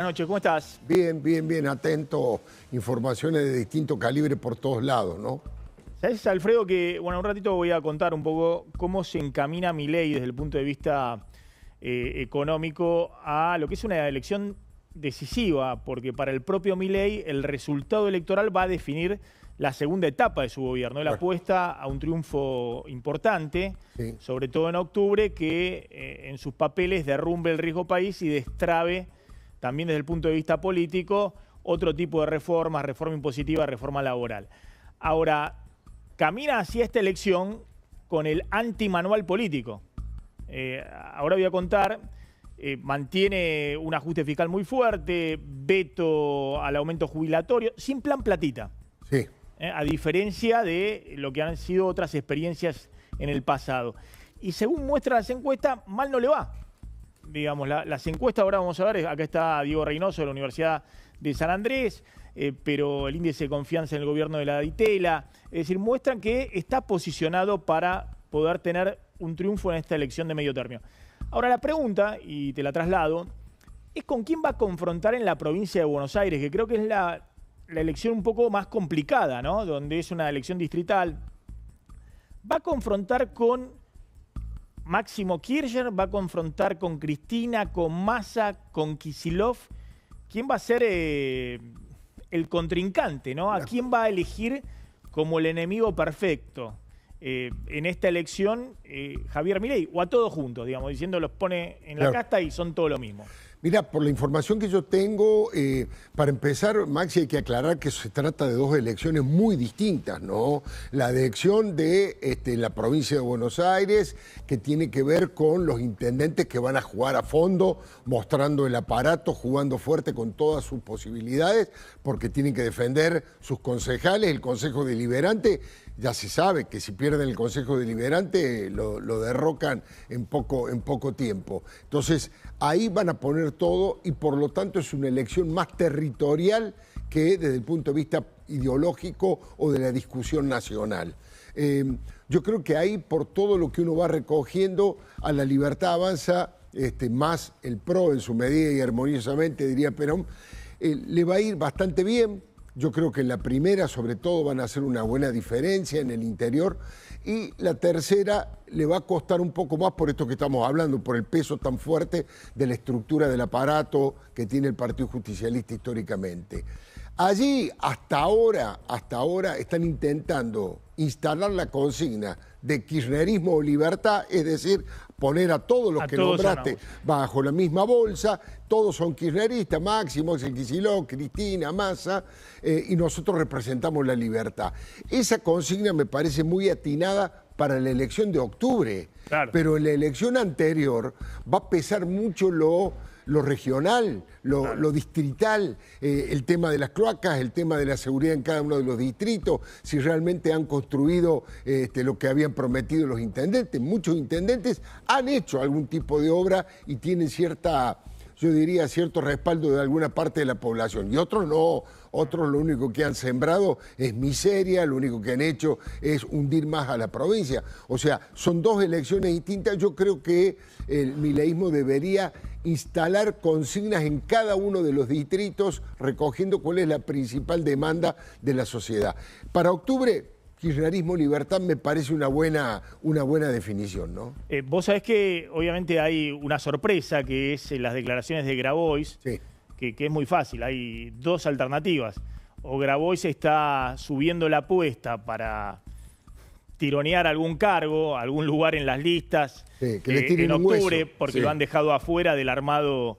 Buenas noches, ¿cómo estás? Bien, bien, bien, atento. Informaciones de distinto calibre por todos lados, ¿no? Sabes, Alfredo, que un ratito voy a contar un poco cómo se encamina Milei desde el punto de vista económico a lo que es una elección decisiva, porque para el propio Milei el resultado electoral va a definir la segunda etapa de su gobierno. Él apuesta a un triunfo importante, sí, sobre todo en octubre, que en sus papeles derrumbe el riesgo país y destrabe también desde el punto de vista político otro tipo de reformas, reforma impositiva, reforma laboral. Ahora, camina hacia esta elección con el antimanual político. Ahora voy a contar, mantiene un ajuste fiscal muy fuerte, veto al aumento jubilatorio, sin plan platita. sí. A diferencia de lo que han sido otras experiencias en el pasado. Y según muestran las encuestas, mal no le va. Digamos, las encuestas, ahora vamos a ver, acá está Diego Reynoso de la Universidad de San Andrés, pero el índice de confianza en el gobierno de la Ditela, es decir, muestran que está posicionado para poder tener un triunfo en esta elección de medio término. Ahora la pregunta, y te la traslado, es con quién va a confrontar en la provincia de Buenos Aires, que creo que es la elección un poco más complicada, ¿no? Donde es una elección distrital. Va a confrontar con Máximo Kirchner, va a confrontar con Cristina, con Massa, con Kicillof. ¿Quién va a ser el contrincante, ¿no? ¿A quién va a elegir como el enemigo perfecto en esta elección Javier Milei? O a todos juntos, digamos, diciendo los pone en la casta y son todo lo mismo. Mira, por la información que yo tengo, para empezar, Maxi, hay que aclarar que se trata de dos elecciones muy distintas, ¿no? La elección de la provincia de Buenos Aires, que tiene que ver con los intendentes que van a jugar a fondo, mostrando el aparato, jugando fuerte con todas sus posibilidades, porque tienen que defender sus concejales. El Consejo Deliberante, ya se sabe que si pierden el Consejo Deliberante lo derrocan en poco tiempo. Entonces, ahí van a poner todo y por lo tanto es una elección más territorial que desde el punto de vista ideológico o de la discusión nacional. Yo creo que ahí, por todo lo que uno va recogiendo, a La Libertad Avanza, más el PRO en su medida y armoniosamente, diría Perón, le va a ir bastante bien. Yo creo que en la primera, sobre todo, van a hacer una buena diferencia en el interior. Y la tercera le va a costar un poco más por esto que estamos hablando, por el peso tan fuerte de la estructura del aparato que tiene el Partido Justicialista históricamente. Allí, hasta ahora, están intentando instalar la consigna de kirchnerismo o libertad, es decir, poner a todos los que nombraste bajo la misma bolsa. Todos son kirchneristas, Máximo, Kicillof, Cristina, Massa, y nosotros representamos la libertad. Esa consigna me parece muy atinada para la elección de octubre, claro. Pero en la elección anterior va a pesar mucho lo regional, lo distrital, el tema de las cloacas, el tema de la seguridad en cada uno de los distritos, si realmente han construido lo que habían prometido los intendentes. Muchos intendentes han hecho algún tipo de obra y tienen yo diría, cierto respaldo de alguna parte de la población. Y otros no, otros lo único que han sembrado es miseria, lo único que han hecho es hundir más a la provincia. O sea, son dos elecciones distintas. Yo creo que el mileísmo debería instalar consignas en cada uno de los distritos, recogiendo cuál es la principal demanda de la sociedad. Para octubre, kirchnerismo, libertad, me parece una buena definición, ¿no? Vos sabés que obviamente hay una sorpresa, que es las declaraciones de Grabois, sí, que es muy fácil. Hay dos alternativas. O Grabois está subiendo la apuesta para tironear algún cargo, algún lugar en las listas, sí, que le tiren en octubre, hueso, porque sí, lo han dejado afuera del armado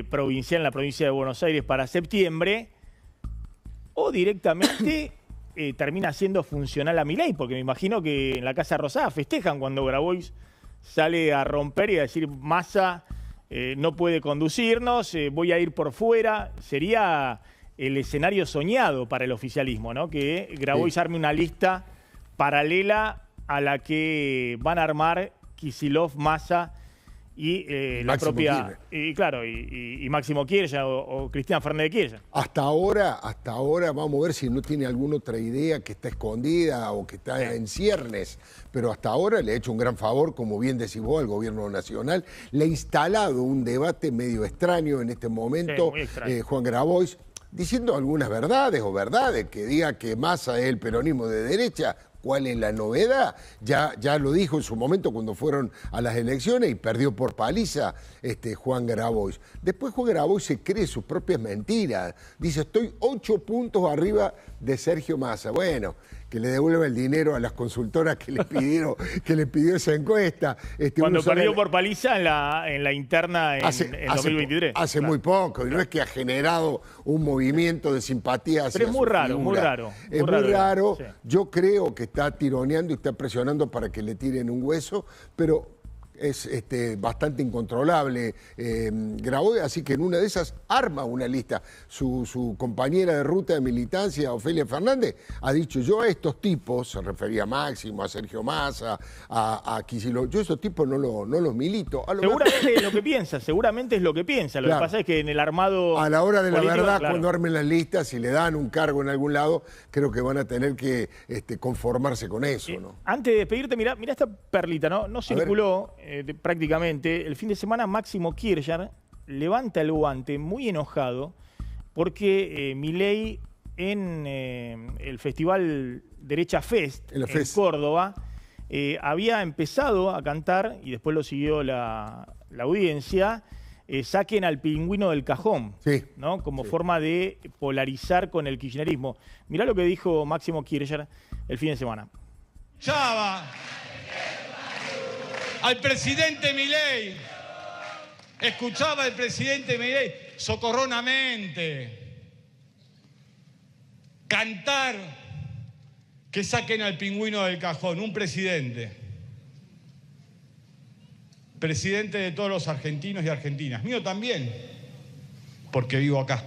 provincial en la provincia de Buenos Aires para septiembre, o directamente termina siendo funcional a Milei, porque me imagino que en la Casa Rosada festejan cuando Grabois sale a romper y a decir Massa no puede conducirnos, voy a ir por fuera. Sería el escenario soñado para el oficialismo, ¿no? Que Grabois arme una lista paralela a la que van a armar Kicillof, Massa y la propia, y Máximo Kirchner o Cristina Fernández de Kirchner. Hasta ahora vamos a ver si no tiene alguna otra idea que está escondida o que está en ciernes, pero hasta ahora le ha hecho un gran favor, como bien decís vos, al gobierno nacional. Le ha instalado un debate medio extraño en este momento, Juan Grabois, diciendo algunas verdades que diga que Massa es el peronismo de derecha. ¿Cuál es la novedad? Ya lo dijo en su momento cuando fueron a las elecciones y perdió por paliza Juan Grabois. Después Juan Grabois se cree sus propias mentiras. Dice, estoy 8 puntos arriba de Sergio Massa. Bueno, que le devuelva el dinero a las consultoras que le pidió esa encuesta. Cuando perdió por paliza en la interna en 2023. Hace muy poco, y no es que ha generado un movimiento de simpatía hacia Pero es muy raro, muy raro. Es muy raro. Sí. Yo creo que está tironeando y está presionando para que le tiren un hueso, pero es bastante incontrolable Grabois, así que en una de esas arma una lista. Su compañera de ruta de militancia, Ofelia Fernández, ha dicho, yo a estos tipos, se refería a Máximo, a Sergio Massa, a Kicillof, yo a estos tipos no los milito. Seguramente es lo que piensa, seguramente es lo que piensa. Lo que pasa es que en el armado a la hora de político, la verdad, cuando armen las listas y le dan un cargo en algún lado, creo que van a tener que conformarse con eso, ¿no? Antes de despedirte, mirá esta perlita, ¿no? Circuló prácticamente el fin de semana. Máximo Kirchner levanta el guante muy enojado porque Milei en el festival Derecha Fest en Córdoba había empezado a cantar, y después lo siguió la audiencia, saquen al pingüino del cajón, ¿no? Como forma de polarizar con el kirchnerismo. Mirá lo que dijo Máximo Kirchner el fin de semana. Chava al presidente Milei, escuchaba al presidente Milei socorronamente cantar que saquen al pingüino del cajón, un presidente de todos los argentinos y argentinas, mío también, porque vivo acá.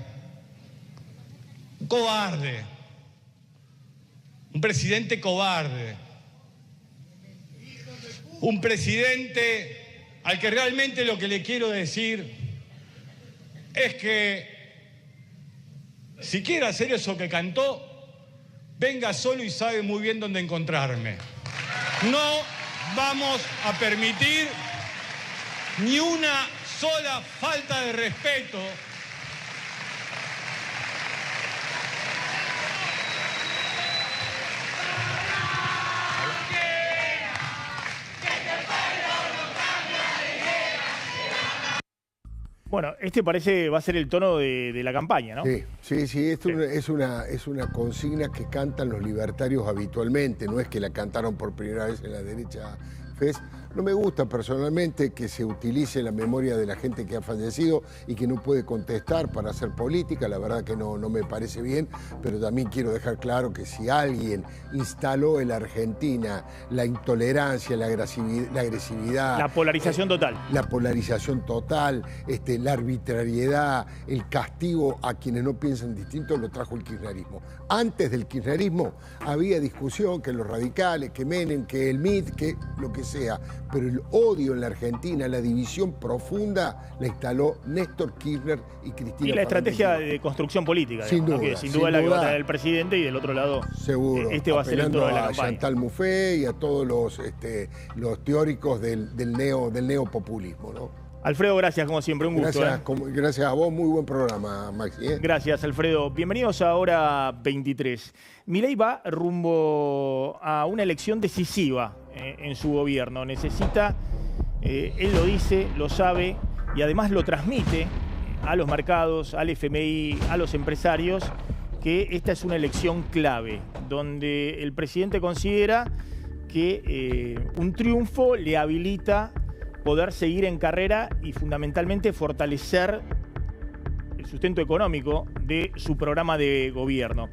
Un cobarde, un presidente cobarde. Un presidente al que realmente lo que le quiero decir es que si quiere hacer eso que cantó, venga solo y sabe muy bien dónde encontrarme. No vamos a permitir ni una sola falta de respeto . Bueno, parece va a ser el tono de la campaña, ¿no? Sí, es una consigna que cantan los libertarios habitualmente, no es que la cantaron por primera vez en la Derecha Fest. No me gusta personalmente que se utilice la memoria de la gente que ha fallecido y que no puede contestar para hacer política, la verdad que no me parece bien, pero también quiero dejar claro que si alguien instaló en la Argentina la intolerancia, la agresividad... La polarización total. La polarización total, la arbitrariedad, el castigo a quienes no piensan distinto, lo trajo el kirchnerismo. Antes del kirchnerismo había discusión que los radicales, que Menem, que el MIT, que lo que sea, pero el odio en la Argentina, la división profunda, la instaló Néstor Kirchner y Cristina. Y la estrategia de construcción política. Sin duda. ¿No? Sin duda la que va a tener el presidente, y del otro lado, seguro, va a ser el tono de la campaña. A Chantal Mouffe y a todos los teóricos del neopopulismo, ¿no? Alfredo, gracias como siempre, un gusto. Gracias a vos, muy buen programa, Maxi. Gracias, Alfredo. Bienvenidos a Hora 23. Milei va rumbo a una elección decisiva en su gobierno. Necesita, él lo dice, lo sabe y además lo transmite a los mercados, al FMI, a los empresarios, que esta es una elección clave, donde el presidente considera que un triunfo le habilita poder seguir en carrera y fundamentalmente fortalecer el sustento económico de su programa de gobierno.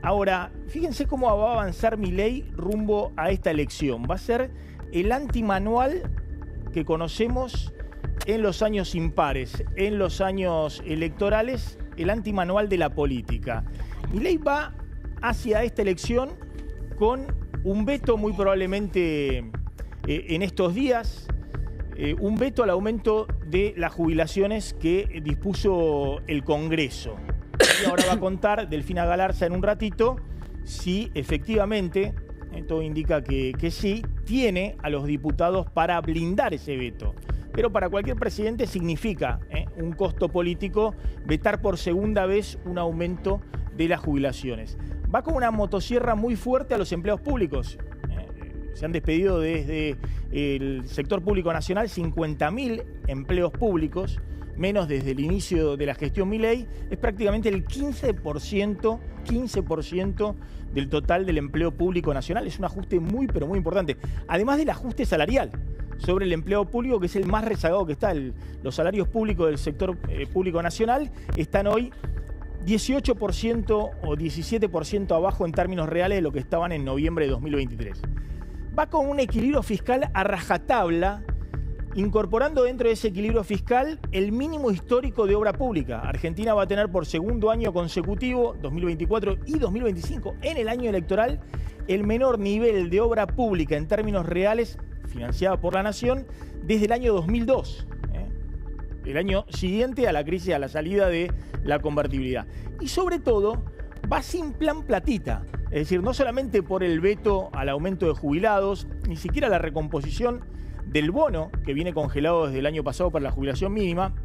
Ahora, fíjense cómo va a avanzar Milei rumbo a esta elección. Va a ser el antimanual que conocemos en los años impares, en los años electorales, el antimanual de la política. Milei va hacia esta elección con un veto muy probablemente en estos días. un veto al aumento de las jubilaciones que dispuso el Congreso. Y ahora va a contar Delfina Galarza en un ratito si efectivamente, todo indica que sí, tiene a los diputados para blindar ese veto. Pero para cualquier presidente significa un costo político vetar por segunda vez un aumento de las jubilaciones. Va con una motosierra muy fuerte a los empleados públicos. Se han despedido desde el sector público nacional 50.000 empleos públicos, menos desde el inicio de la gestión Milei. Es prácticamente el 15% del total del empleo público nacional. Es un ajuste muy, pero muy importante. Además del ajuste salarial sobre el empleo público, que es el más rezagado que está. Los salarios públicos del sector público nacional están hoy 18% o 17% abajo en términos reales de lo que estaban en noviembre de 2023. Va con un equilibrio fiscal a rajatabla, incorporando dentro de ese equilibrio fiscal el mínimo histórico de obra pública. Argentina va a tener por segundo año consecutivo, 2024 y 2025, en el año electoral, el menor nivel de obra pública en términos reales financiada por la Nación desde el año 2002. El año siguiente a la crisis, a la salida de la convertibilidad. Y sobre todo, va sin plan platita. Es decir, no solamente por el veto al aumento de jubilados, ni siquiera la recomposición del bono, que viene congelado desde el año pasado para la jubilación mínima,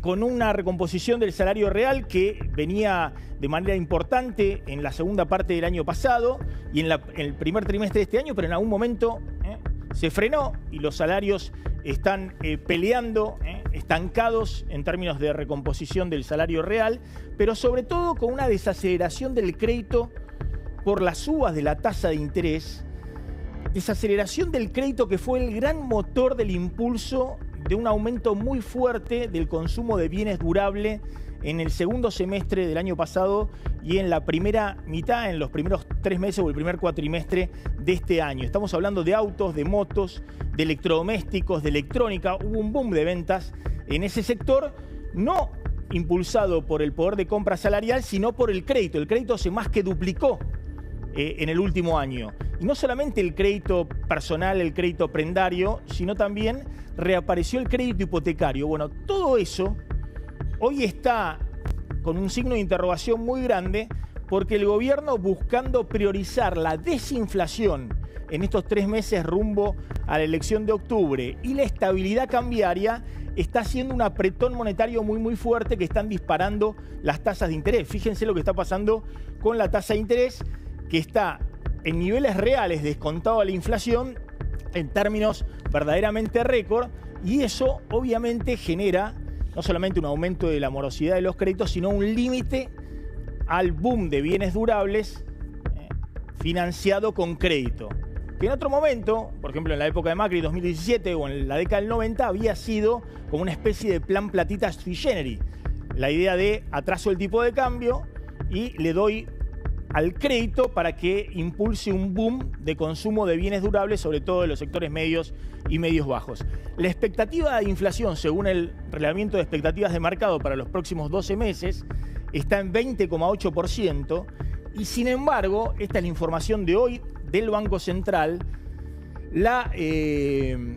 con una recomposición del salario real que venía de manera importante en la segunda parte del año pasado y en el primer trimestre de este año, pero en algún momento se frenó y los salarios están peleando, estancados en términos de recomposición del salario real, pero sobre todo con una desaceleración del crédito por las subas de la tasa de interés, desaceleración del crédito que fue el gran motor del impulso de un aumento muy fuerte del consumo de bienes durables en el segundo semestre del año pasado y en la primera mitad, en los primeros 3 meses o el primer cuatrimestre de este año. Estamos hablando de autos, de motos, de electrodomésticos, de electrónica. Hubo un boom de ventas en ese sector, no impulsado por el poder de compra salarial, sino por el crédito. El crédito se más que duplicó en el último año. Y no solamente el crédito personal, el crédito prendario, sino también reapareció el crédito hipotecario. Bueno, todo eso hoy está con un signo de interrogación muy grande porque el gobierno, buscando priorizar la desinflación en estos 3 meses rumbo a la elección de octubre y la estabilidad cambiaria, está haciendo un apretón monetario muy fuerte que están disparando las tasas de interés. Fíjense lo que está pasando con la tasa de interés, que está en niveles reales descontado a la inflación en términos verdaderamente récord, y eso obviamente genera no solamente un aumento de la morosidad de los créditos, sino un límite al boom de bienes durables financiado con crédito, que en otro momento, por ejemplo en la época de Macri 2017 o en la década del 90, había sido como una especie de plan platita sui generis. La idea de atraso el tipo de cambio y le doy al crédito para que impulse un boom de consumo de bienes durables, sobre todo de los sectores medios y medios bajos. La expectativa de inflación, según el relevamiento de expectativas de mercado para los próximos 12 meses, está en 20,8%, y sin embargo, esta es la información de hoy del Banco Central, el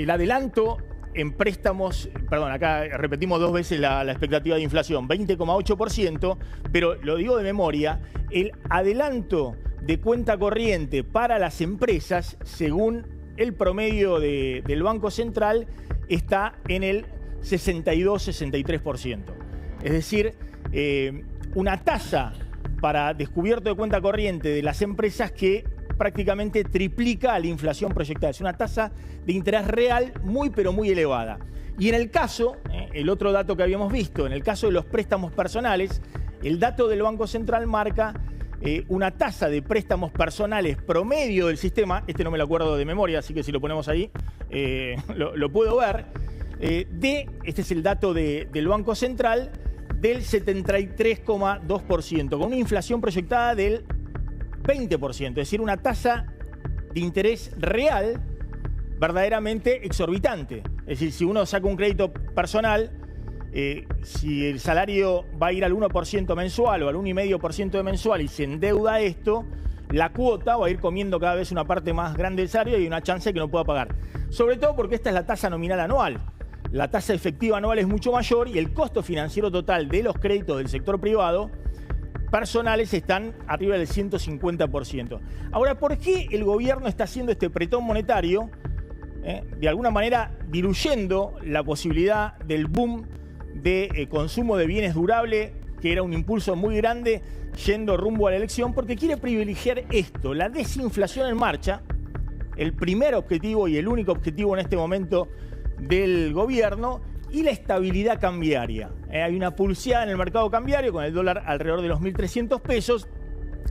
adelanto en préstamos, perdón, acá repetimos 2 veces la expectativa de inflación, 20,8%, pero lo digo de memoria, el adelanto de cuenta corriente para las empresas, según el promedio del Banco Central, está en el 62-63%. Es decir, una tasa para descubierto de cuenta corriente de las empresas que prácticamente triplica a la inflación proyectada. Es una tasa de interés real muy, pero muy elevada. Y en el caso, el otro dato que habíamos visto, en el caso de los préstamos personales, el dato del Banco Central marca una tasa de préstamos personales promedio del sistema, este no me lo acuerdo de memoria, así que si lo ponemos ahí, lo puedo ver, este es el dato del Banco Central, del 73,2%, con una inflación proyectada del 20%, es decir, una tasa de interés real verdaderamente exorbitante. Es decir, si uno saca un crédito personal, si el salario va a ir al 1% mensual o al 1,5% mensual y se endeuda esto, la cuota va a ir comiendo cada vez una parte más grande del salario y hay una chance de que no pueda pagar. Sobre todo porque esta es la tasa nominal anual. La tasa efectiva anual es mucho mayor y el costo financiero total de los créditos del sector privado personales están arriba del 150%. Ahora, ¿por qué el gobierno está haciendo este apretón monetario? De alguna manera diluyendo la posibilidad del boom de consumo de bienes durables, que era un impulso muy grande yendo rumbo a la elección, porque quiere privilegiar esto, la desinflación en marcha, el primer objetivo y el único objetivo en este momento del gobierno, y la estabilidad cambiaria. Hay una pulseada en el mercado cambiario con el dólar alrededor de los 1.300 pesos.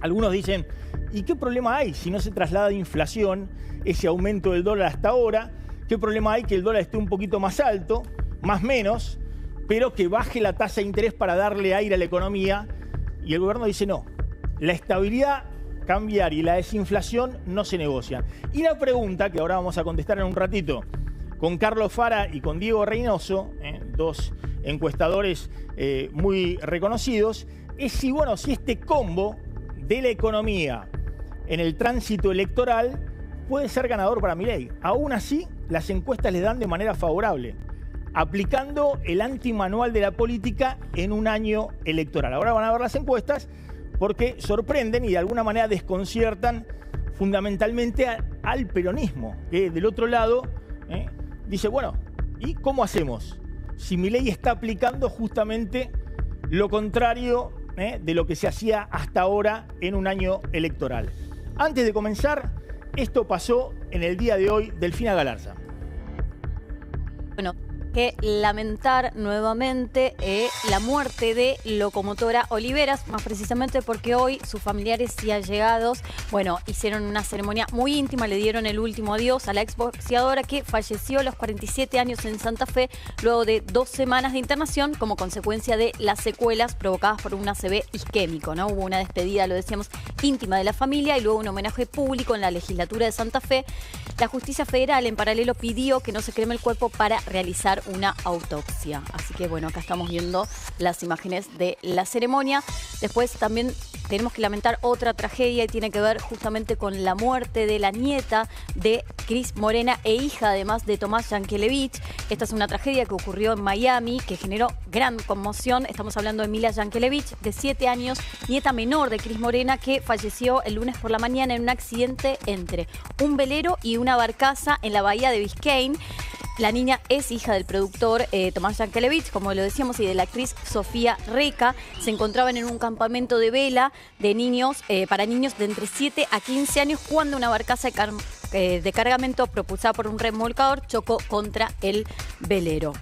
Algunos dicen, ¿y qué problema hay si no se traslada de inflación ese aumento del dólar hasta ahora? ¿Qué problema hay que el dólar esté un poquito más alto, más menos, pero que baje la tasa de interés para darle aire a la economía? Y el gobierno dice no, la estabilidad cambiaria y la desinflación no se negocian. Y la pregunta, que ahora vamos a contestar en un ratito, con Carlos Fara y con Diego Reynoso, dos encuestadores muy reconocidos, es si este combo de la economía en el tránsito electoral puede ser ganador para Milei. Aún así, las encuestas les dan de manera favorable, aplicando el antimanual de la política en un año electoral. Ahora van a ver las encuestas porque sorprenden y de alguna manera desconciertan fundamentalmente al peronismo, que del otro lado dice, bueno, ¿y cómo hacemos? Si Milei está aplicando justamente lo contrario de lo que se hacía hasta ahora en un año electoral. Antes de comenzar, esto pasó en el día de hoy. Delfina Galarza. Bueno, que lamentar nuevamente la muerte de Locomotora Oliveras, más precisamente porque hoy sus familiares y allegados, hicieron una ceremonia muy íntima, le dieron el último adiós a la exboxeadora que falleció a los 47 años en Santa Fe luego de 2 semanas de internación como consecuencia de las secuelas provocadas por un ACV isquémico, ¿no? Hubo una despedida, lo decíamos, íntima de la familia y luego un homenaje público en la legislatura de Santa Fe. La justicia federal en paralelo pidió que no se creme el cuerpo para realizar una autopsia. Así que acá estamos viendo las imágenes de la ceremonia. Después también tenemos que lamentar otra tragedia y tiene que ver justamente con la muerte de la nieta de Cris Morena e hija además de Tomás Yankelevich. Esta es una tragedia que ocurrió en Miami que generó gran conmoción. Estamos hablando de Mila Yankelevich, de 7 años, nieta menor de Cris Morena, que falleció el lunes por la mañana en un accidente entre un velero y una barcaza en la bahía de Biscayne. La niña es hija del productor Tomás Yankelevich, como lo decíamos, y de la actriz Sofía Reca. Se encontraban en un campamento de vela de niños, para niños de entre 7 a 15 años cuando una barcaza de cargamento propulsada por un remolcador chocó contra el velero.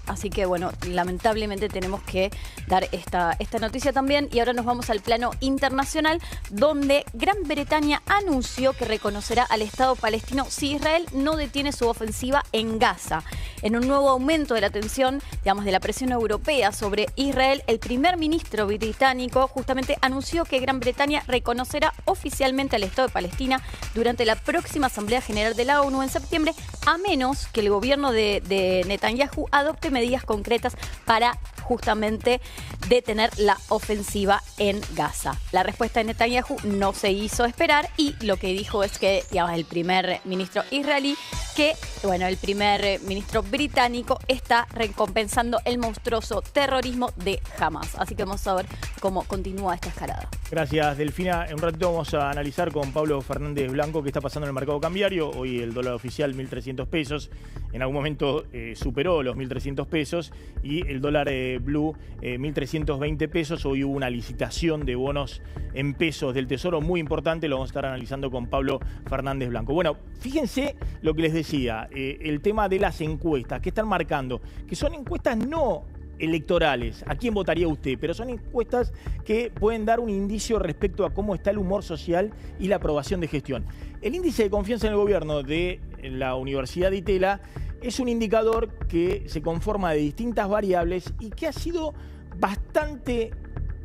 Así que lamentablemente tenemos que dar esta noticia también. Y ahora nos vamos al plano internacional, donde Gran Bretaña anunció que reconocerá al Estado palestino si Israel no detiene su ofensiva en Gaza. En un nuevo aumento de la tensión, de la presión europea sobre Israel, el primer ministro británico justamente anunció que Gran Bretaña reconocerá oficialmente al Estado de Palestina durante la próxima Asamblea General de la ONU en septiembre, a menos que el gobierno de Netanyahu adopte medidas concretas para justamente detener la ofensiva en Gaza. La respuesta de Netanyahu no se hizo esperar y lo que dijo es que el primer ministro israelí, el primer ministro británico está recompensando el monstruoso terrorismo de Hamas. Así que vamos a ver cómo continúa esta escalada. Gracias, Delfina. En un ratito vamos a analizar con Pablo Fernández Blanco qué está pasando en el mercado cambiario. Hoy el dólar oficial 1.300 pesos. En algún momento superó los 1.300 pesos y el dólar blue 1.320 pesos. Hoy hubo una licitación de bonos en pesos del Tesoro muy importante. Lo vamos a estar analizando con Pablo Fernández Blanco. Fíjense lo que les decía, el tema de las encuestas que están marcando, que son encuestas no electorales, a quién votaría usted, pero son encuestas que pueden dar un indicio respecto a cómo está el humor social y la aprobación de gestión. El índice de confianza en el gobierno de la Universidad de Itela es un indicador que se conforma de distintas variables y que ha sido bastante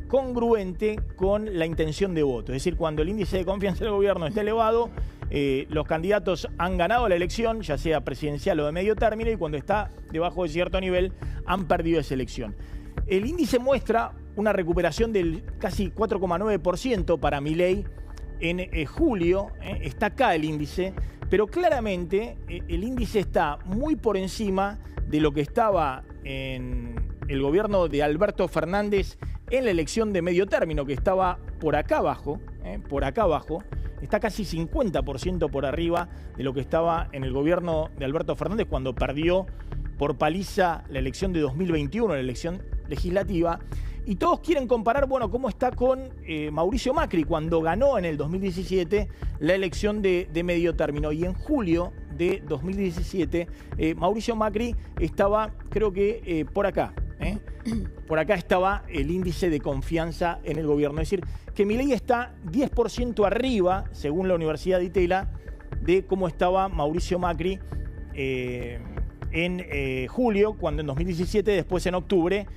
congruente con la intención de voto. Es decir, cuando el índice de confianza del gobierno está elevado, los candidatos han ganado la elección, ya sea presidencial o de medio término, y cuando está debajo de cierto nivel han perdido esa elección. El índice muestra una recuperación del casi 4,9% para Milei en julio, está acá el índice, pero claramente el índice está muy por encima de lo que estaba en el gobierno de Alberto Fernández en la elección de medio término, que estaba por acá abajo, está casi 50% por arriba de lo que estaba en el gobierno de Alberto Fernández cuando perdió por paliza la elección de 2021, la elección legislativa. Y todos quieren comparar, bueno, cómo está con Mauricio Macri cuando ganó en el 2017 la elección de medio término. Y en julio de 2017, Mauricio Macri estaba, creo que por acá. Por acá estaba el índice de confianza en el gobierno. Es decir, que Milei está 10% arriba, según la Universidad de Itela, de cómo estaba Mauricio Macri en julio, cuando en 2017, después en octubre,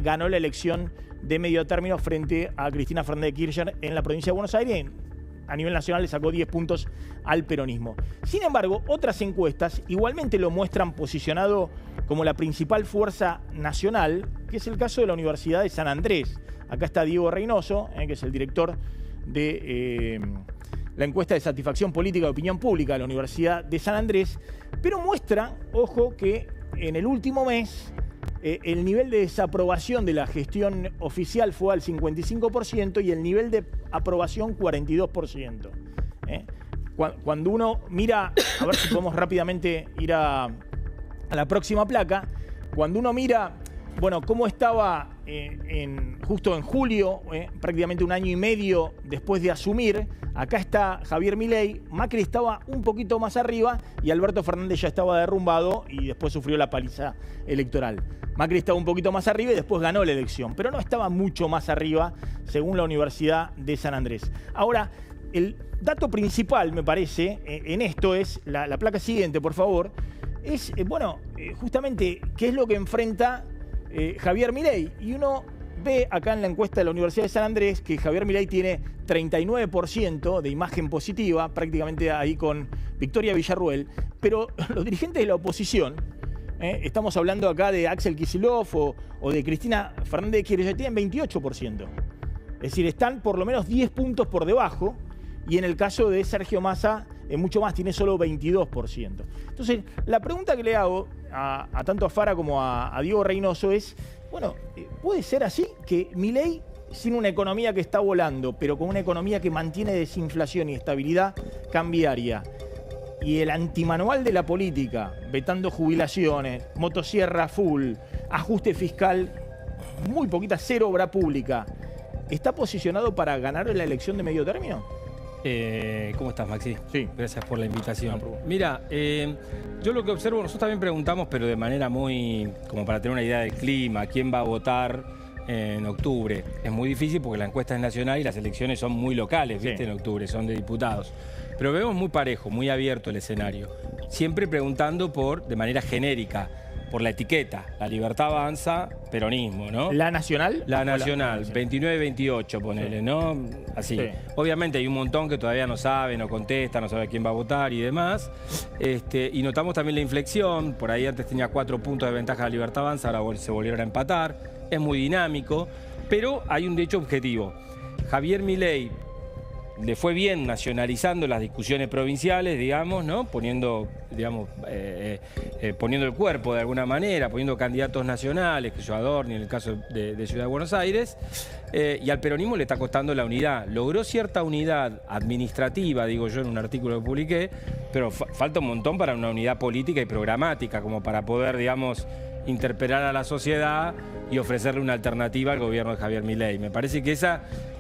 ganó la elección de medio término frente a Cristina Fernández de Kirchner en la provincia de Buenos Aires. A nivel nacional le sacó 10 puntos al peronismo. Sin embargo, otras encuestas igualmente lo muestran posicionado como la principal fuerza nacional, que es el caso de la Universidad de San Andrés. Acá está Diego Reynoso, que es el director de la encuesta de satisfacción política de opinión pública de la Universidad de San Andrés, pero muestra, ojo, que en el último mes el nivel de desaprobación de la gestión oficial fue al 55% y el nivel de aprobación 42%. Cuando uno mira, a ver si podemos rápidamente ir a la próxima placa, cuando uno mira, bueno, cómo estaba justo en julio, prácticamente un año y medio después de asumir, acá está Javier Milei, Macri estaba un poquito más arriba y Alberto Fernández ya estaba derrumbado y después sufrió la paliza electoral. Macri estaba un poquito más arriba y después ganó la elección, pero no estaba mucho más arriba, según la Universidad de San Andrés. Ahora, el dato principal, me parece, en esto es, la placa siguiente, por favor, es, justamente, qué es lo que enfrenta Javier Milei. Y uno ve acá en la encuesta de la Universidad de San Andrés que Javier Milei tiene 39% de imagen positiva, prácticamente ahí con Victoria Villarruel, pero los dirigentes de la oposición, estamos hablando acá de Axel Kicillof o de Cristina Fernández de Kirchner, tienen 28%. Es decir, están por lo menos 10 puntos por debajo, y en el caso de Sergio Massa, mucho más, tiene solo 22%. Entonces, la pregunta que le hago a tanto a Fara como a Diego Reynoso es, bueno, ¿puede ser así que Milei, sin una economía que está volando, pero con una economía que mantiene desinflación y estabilidad cambiaria, y el antimanual de la política, vetando jubilaciones, motosierra full, ajuste fiscal, muy poquita, cero obra pública, está posicionado para ganar la elección de medio término? ¿Cómo estás, Maxi? Sí. Gracias por la invitación. Mira, yo lo que observo, nosotros también preguntamos, pero de manera muy, como para tener una idea del clima, quién va a votar en octubre. Es muy difícil porque la encuesta es nacional y las elecciones son muy locales, ¿viste? Sí. En octubre, son de diputados. Pero vemos muy parejo, muy abierto el escenario. Siempre preguntando de manera genérica, por la etiqueta. La Libertad Avanza, peronismo, ¿no? ¿La nacional? La nacional, 29-28, ponele, sí. ¿No? Así. Sí. Obviamente hay un montón que todavía no sabe, no contesta, no sabe quién va a votar y demás. Y notamos también la inflexión. Por ahí antes tenía 4 puntos de ventaja la Libertad Avanza, ahora se volvieron a empatar. Es muy dinámico, pero hay un hecho objetivo. Javier Milei le fue bien nacionalizando las discusiones provinciales, digamos, ¿no? Poniendo el cuerpo de alguna manera, poniendo candidatos nacionales, que yo Adorni en el caso de Ciudad de Buenos Aires, y al peronismo le está costando la unidad. Logró cierta unidad administrativa, digo yo en un artículo que publiqué, pero falta un montón para una unidad política y programática, como para poder, digamos, interpelar a la sociedad y ofrecerle una alternativa al gobierno de Javier Milei. Me parece que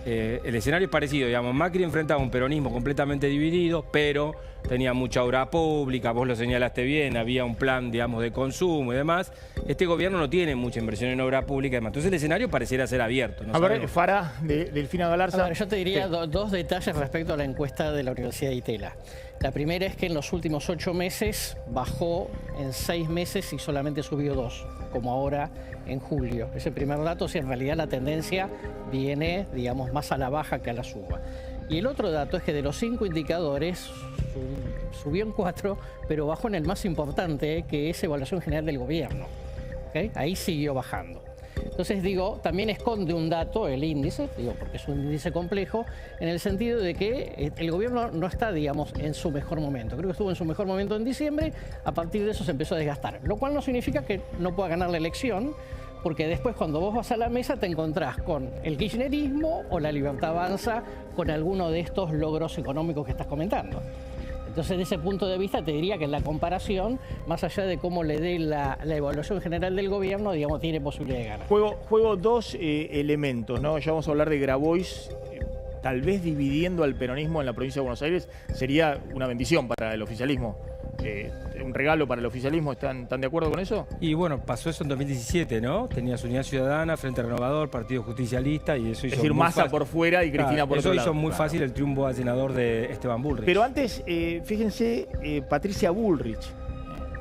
el escenario es parecido, digamos. Macri enfrentaba un peronismo completamente dividido, pero tenía mucha obra pública, vos lo señalaste bien, había un plan, digamos, de consumo y demás. Este gobierno no tiene mucha inversión en obra pública y demás. Entonces el escenario pareciera ser abierto. ¿No? A ver, Fara, Delfina Galarza. Yo te diría dos detalles respecto a la encuesta de la Universidad de Itela. La primera es que en los últimos 8 meses bajó en 6 meses y solamente subió 2, como ahora en julio. Ese primer dato, si en realidad la tendencia viene, digamos, más a la baja que a la suba. Y el otro dato es que de los 5 indicadores subió en 4, pero bajó en el más importante, que es evaluación general del gobierno. ¿Okay? Ahí siguió bajando. Entonces, Entonces, digo, también esconde un dato, el índice, digo, porque es un índice complejo, en el sentido de que el gobierno no está, digamos, en su mejor momento. Creo que estuvo en su mejor momento en diciembre, a partir de eso se empezó a desgastar. Lo cual no significa que no pueda ganar la elección, porque después cuando vos vas a la mesa te encontrás con el kirchnerismo o la Libertad Avanza con alguno de estos logros económicos que estás comentando. Entonces, desde ese punto de vista, te diría que en la comparación, más allá de cómo le dé la evaluación general del gobierno, digamos, tiene posibilidad de ganar. Juego dos elementos, ¿no? Ya vamos a hablar de Grabois. Tal vez dividiendo al peronismo en la provincia de Buenos Aires sería una bendición para el oficialismo. Un regalo para el oficialismo, ¿están de acuerdo con eso? Y bueno, pasó eso en 2017, ¿no? Tenías Unidad Ciudadana, Frente Renovador, Partido Justicialista y eso hizo. Es decir, Massa por fuera y Cristina por otro lado. Eso hizo muy fácil el triunfo al senador de Esteban Bullrich. Pero antes, fíjense, Patricia Bullrich,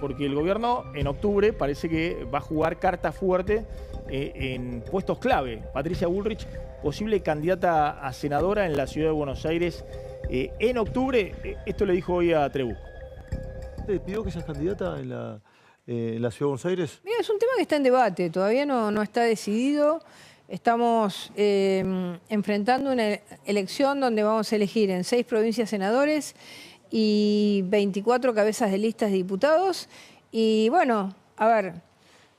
porque el gobierno en octubre parece que va a jugar carta fuerte en puestos clave. Patricia Bullrich, posible candidata a senadora en la ciudad de Buenos Aires en octubre. Esto le dijo hoy a Trebuch. ¿Te pidió que seas candidata en la ciudad de Buenos Aires? Mira, es un tema que está en debate, todavía no está decidido. Estamos enfrentando una elección donde vamos a elegir en 6 provincias senadores y 24 cabezas de listas de diputados. Y bueno, a ver,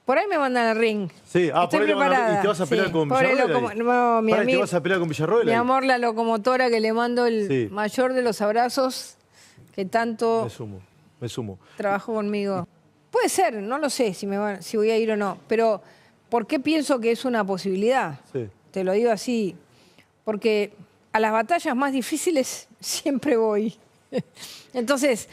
por ahí me mandan al ring. Sí, Estoy por ahí preparada. ¿Y te vas a pelear con por Villarroel? No, ¿Te vas a pelear con Villarroel? Mi amor, la locomotora que le mando el mayor de los abrazos que tanto Me sumo. trabajó conmigo. Puede ser, no lo sé si voy a ir o no, pero ¿por qué pienso que es una posibilidad? Sí. Te lo digo así, porque a las batallas más difíciles siempre voy. Entonces,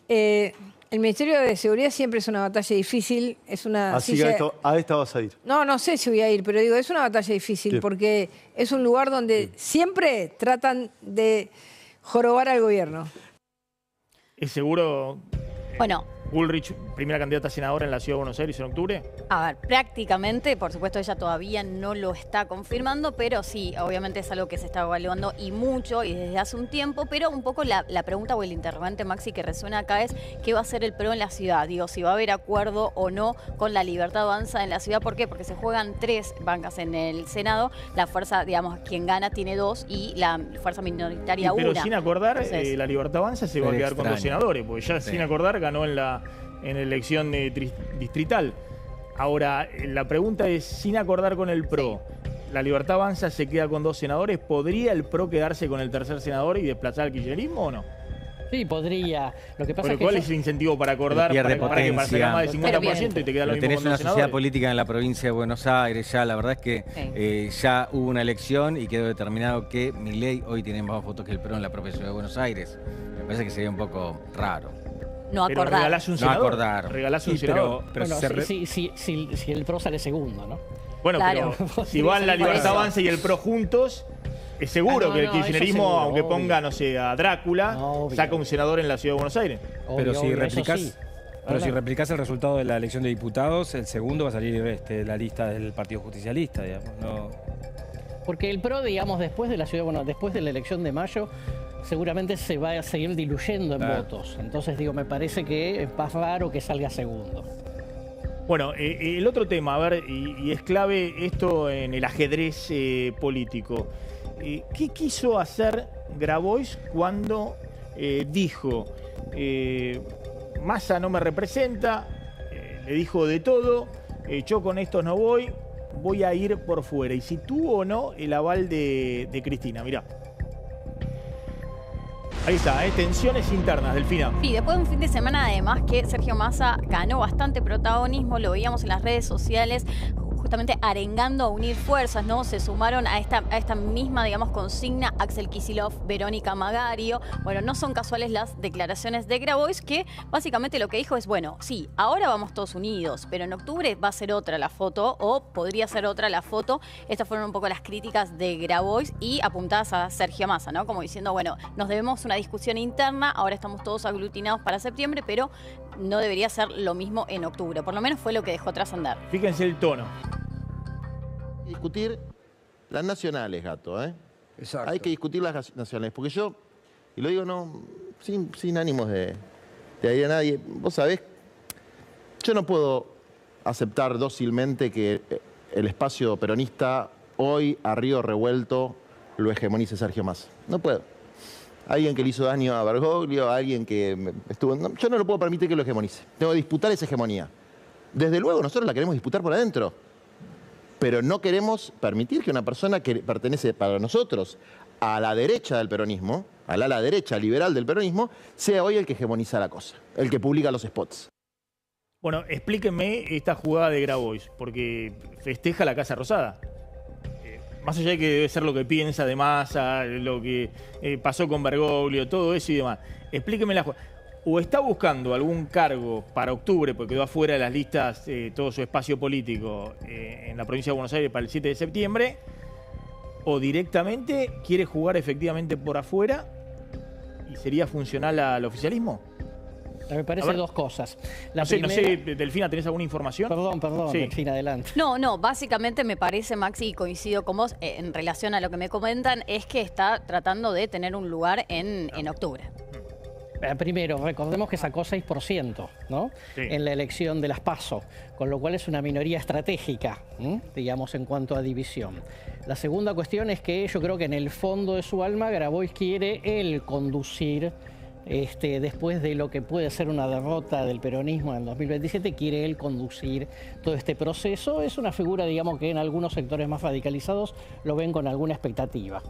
el Ministerio de Seguridad siempre es una batalla difícil. Es una Así que a esta vas a ir. No sé si voy a ir, pero digo, es una batalla difícil porque es un lugar donde siempre tratan de jorobar al gobierno. ¿Es seguro, Bueno, Bullrich, primera candidata a senadora en la ciudad de Buenos Aires en octubre? a ver, prácticamente, por supuesto ella todavía no lo está confirmando, pero sí, obviamente es algo que se está evaluando y mucho y desde hace un tiempo, pero un poco la pregunta o el interrogante, Maxi, que resuena acá es ¿qué va a hacer el PRO en la ciudad? Digo, si va a haber acuerdo o no con la Libertad Avanza en la ciudad. ¿Por qué? Porque se juegan 3 bancas en el Senado, la fuerza, digamos, quien gana tiene 2 y la fuerza minoritaria 1. Pero sin acordar, Entonces, la Libertad Avanza se va a quedar con 2 senadores, porque ya sin acordar ganó en la elección distrital. Ahora, la pregunta es, sin acordar con el PRO, ¿la Libertad Avanza se queda con 2 senadores? ¿Podría el PRO quedarse con el tercer senador y desplazar al kirchnerismo o no? Sí, podría. Lo que pasa es que ¿cuál es el incentivo para acordar, para que sacar más del 50% y te queda lo mismo tenés con 2 una senadores? sociedad política en la provincia de Buenos Aires, ya la verdad es que ya hubo una elección y quedó determinado que Milei hoy tiene más votos que el PRO en la propia ciudad de Buenos Aires. Me parece que sería un poco raro. no Pero acordar. regalás un senador. No acordar. Regalás un senador. Pero bueno, si el PRO sale segundo, ¿no? Bueno, Claro. pero si van la Por Libertad eso. Avanza y el PRO juntos, es seguro No, que el no, kirchnerismo, eso seguro, aunque obvio. ponga, no sé, a Drácula, Obvio. saca un senador en la ciudad de Buenos Aires. Pero Obvio, si obvio, replicás, eso sí. pero si Ahora- replicás el resultado de la elección de diputados, el segundo va a salir la lista del Partido Justicialista, digamos. No. Porque el PRO, digamos, después de después de la elección de mayo, seguramente se va a seguir diluyendo en votos. Entonces, digo, me parece que es más raro que salga segundo. Bueno, el otro tema, a ver, y es clave esto en el ajedrez político. ¿Qué quiso hacer Grabois cuando dijo Massa no me representa, le dijo de todo, yo con estos no voy a ir por fuera? Y si tuvo o no el aval de Cristina, mirá. Ahí está, tensiones internas, Delfina. Sí, después de un fin de semana además que Sergio Massa ganó bastante protagonismo, lo veíamos en las redes sociales, justamente arengando a unir fuerzas, ¿no? Se sumaron a esta misma, digamos, consigna Axel Kicillof, Verónica Magario. Bueno, no son casuales las declaraciones de Grabois, que básicamente lo que dijo es, bueno, sí, ahora vamos todos unidos, pero en octubre va a ser otra la foto, o podría ser otra la foto. Estas fueron un poco las críticas de Grabois y apuntadas a Sergio Massa, ¿no? Como diciendo, bueno, nos debemos una discusión interna, ahora estamos todos aglutinados para septiembre, pero no debería ser lo mismo en octubre. Por lo menos fue lo que dejó trascender. Fíjense el tono. Discutir las nacionales, Gato, ¿eh? Exacto. Hay que discutir las nacionales, porque yo, y lo digo no sin ánimos de ir a nadie, vos sabés, yo no puedo aceptar dócilmente que el espacio peronista hoy a río revuelto lo hegemonice Sergio Massa. No puedo. Alguien que le hizo daño a Bergoglio, alguien que estuvo... No, yo no lo puedo permitir que lo hegemonice. Tengo que disputar esa hegemonía. Desde luego nosotros la queremos disputar por adentro, pero no queremos permitir que una persona que pertenece para nosotros a la derecha del peronismo, a la ala derecha liberal del peronismo, sea hoy el que hegemoniza la cosa, el que publica los spots. Bueno, explíquenme esta jugada de Grabois, porque festeja la Casa Rosada. Más allá de que debe ser lo que piensa de Massa, lo que pasó con Bergoglio, todo eso y demás. Explíqueme la jugada. O está buscando algún cargo para octubre, porque quedó afuera de las listas todo su espacio político en la provincia de Buenos Aires para el 7 de septiembre, o directamente quiere jugar efectivamente por afuera y sería funcional al oficialismo. Me parece dos cosas. No sé, Delfina, ¿tenés alguna información? Perdón, sí. Delfina, adelante. No, básicamente me parece, Maxi, y coincido con vos en relación a lo que me comentan, es que está tratando de tener un lugar en octubre. Primero, recordemos que sacó 6%, ¿no? Sí. En la elección de las PASO, con lo cual es una minoría estratégica, digamos, en cuanto a división. La segunda cuestión es que yo creo que en el fondo de su alma Grabois quiere él conducir, después de lo que puede ser una derrota del peronismo en el 2027, quiere él conducir todo este proceso. Es una figura, digamos, que en algunos sectores más radicalizados lo ven con alguna expectativa.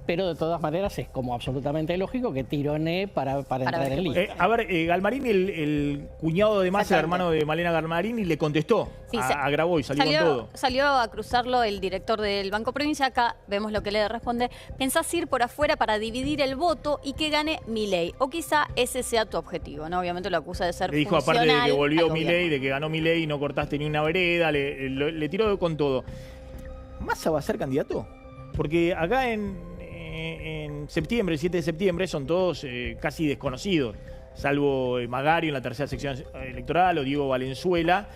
Pero de todas maneras es como absolutamente lógico que tironee para entrar en lista. A ver, Galmarini, el cuñado de Massa, el hermano de Malena Galmarini, le contestó a Grabois, salió con todo. Salió a cruzarlo el director del Banco Provincia. Acá vemos lo que le responde. Pensás ir por afuera para dividir el voto y que gane Milei. O quizá ese sea tu objetivo, ¿no? Obviamente lo acusa de ser le dijo, aparte de que volvió Milei, de que ganó Milei y no cortaste ni una vereda, le tiró con todo. ¿Massa va a ser candidato? Porque acá en septiembre, el 7 de septiembre, son todos casi desconocidos. Salvo Magario en la tercera sección electoral o Diego Valenzuela,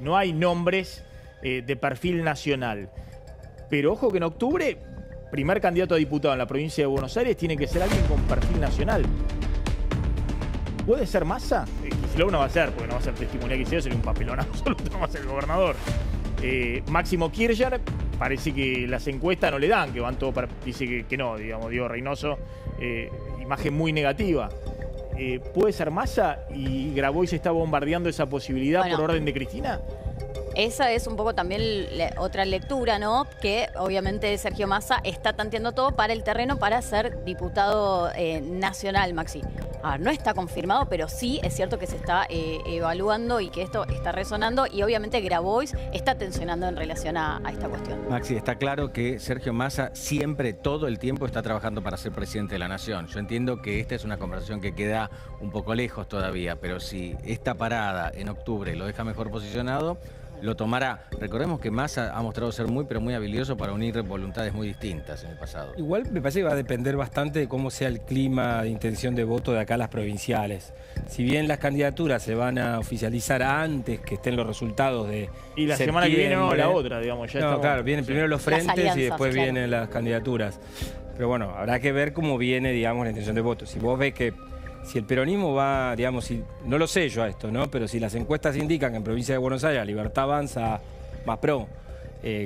no hay nombres de perfil nacional. Pero ojo que en octubre, primer candidato a diputado en la provincia de Buenos Aires tiene que ser alguien con perfil nacional. ¿Puede ser Massa? Kicillof no va a ser, porque no va a ser testimonial Kicillof, sería un papelón absoluto, no va a ser el gobernador. Máximo Kirchner, parece que las encuestas no le dan, que van todo para... Dice que no, digamos, Diego Reynoso, imagen muy negativa. ¿Puede ser Massa y Grabois está bombardeando esa posibilidad por orden de Cristina? Esa es un poco también otra lectura, ¿no? Que obviamente Sergio Massa está tanteando todo para el terreno para ser diputado nacional, Maxi. A ver, no está confirmado, pero sí es cierto que se está evaluando y que esto está resonando y obviamente Grabois está tensionando en relación a esta cuestión. Maxi, está claro que Sergio Massa siempre, todo el tiempo, está trabajando para ser presidente de la Nación. Yo entiendo que esta es una conversación que queda un poco lejos todavía, pero si esta parada en octubre lo deja mejor posicionado, lo tomará. Recordemos que Massa ha mostrado ser muy, pero muy habilidoso para unir voluntades muy distintas en el pasado. Igual me parece que va a depender bastante de cómo sea el clima de intención de voto de acá a las provinciales. Si bien las candidaturas se van a oficializar antes que estén los resultados de y la semana que viene o la otra, digamos. Ya no, claro, vienen primero los frentes y después vienen las candidaturas. Pero bueno, habrá que ver cómo viene, digamos, la intención de voto. Si vos ves que si el peronismo va, digamos, no lo sé yo a esto, ¿no? Pero si las encuestas indican que en provincia de Buenos Aires la Libertad Avanza, más pro,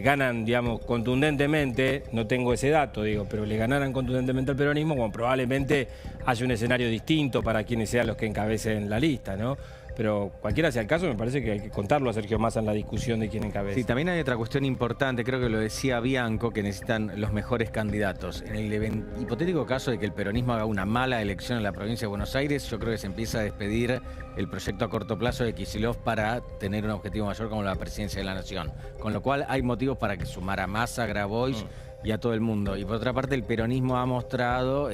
ganan, digamos, contundentemente, no tengo ese dato, digo, pero le ganaran contundentemente al peronismo, bueno, probablemente haya un escenario distinto para quienes sean los que encabecen la lista, ¿no? Pero cualquiera sea el caso, me parece que hay que contarlo a Sergio Massa en la discusión de quién encabeza. Sí, también hay otra cuestión importante, creo que lo decía Bianco, que necesitan los mejores candidatos. En el hipotético caso de que el peronismo haga una mala elección en la provincia de Buenos Aires, yo creo que se empieza a despedir el proyecto a corto plazo de Kicillof para tener un objetivo mayor como la presidencia de la Nación. Con lo cual hay motivos para que sumara a Massa, Grabois y a todo el mundo. Y por otra parte, el peronismo ha mostrado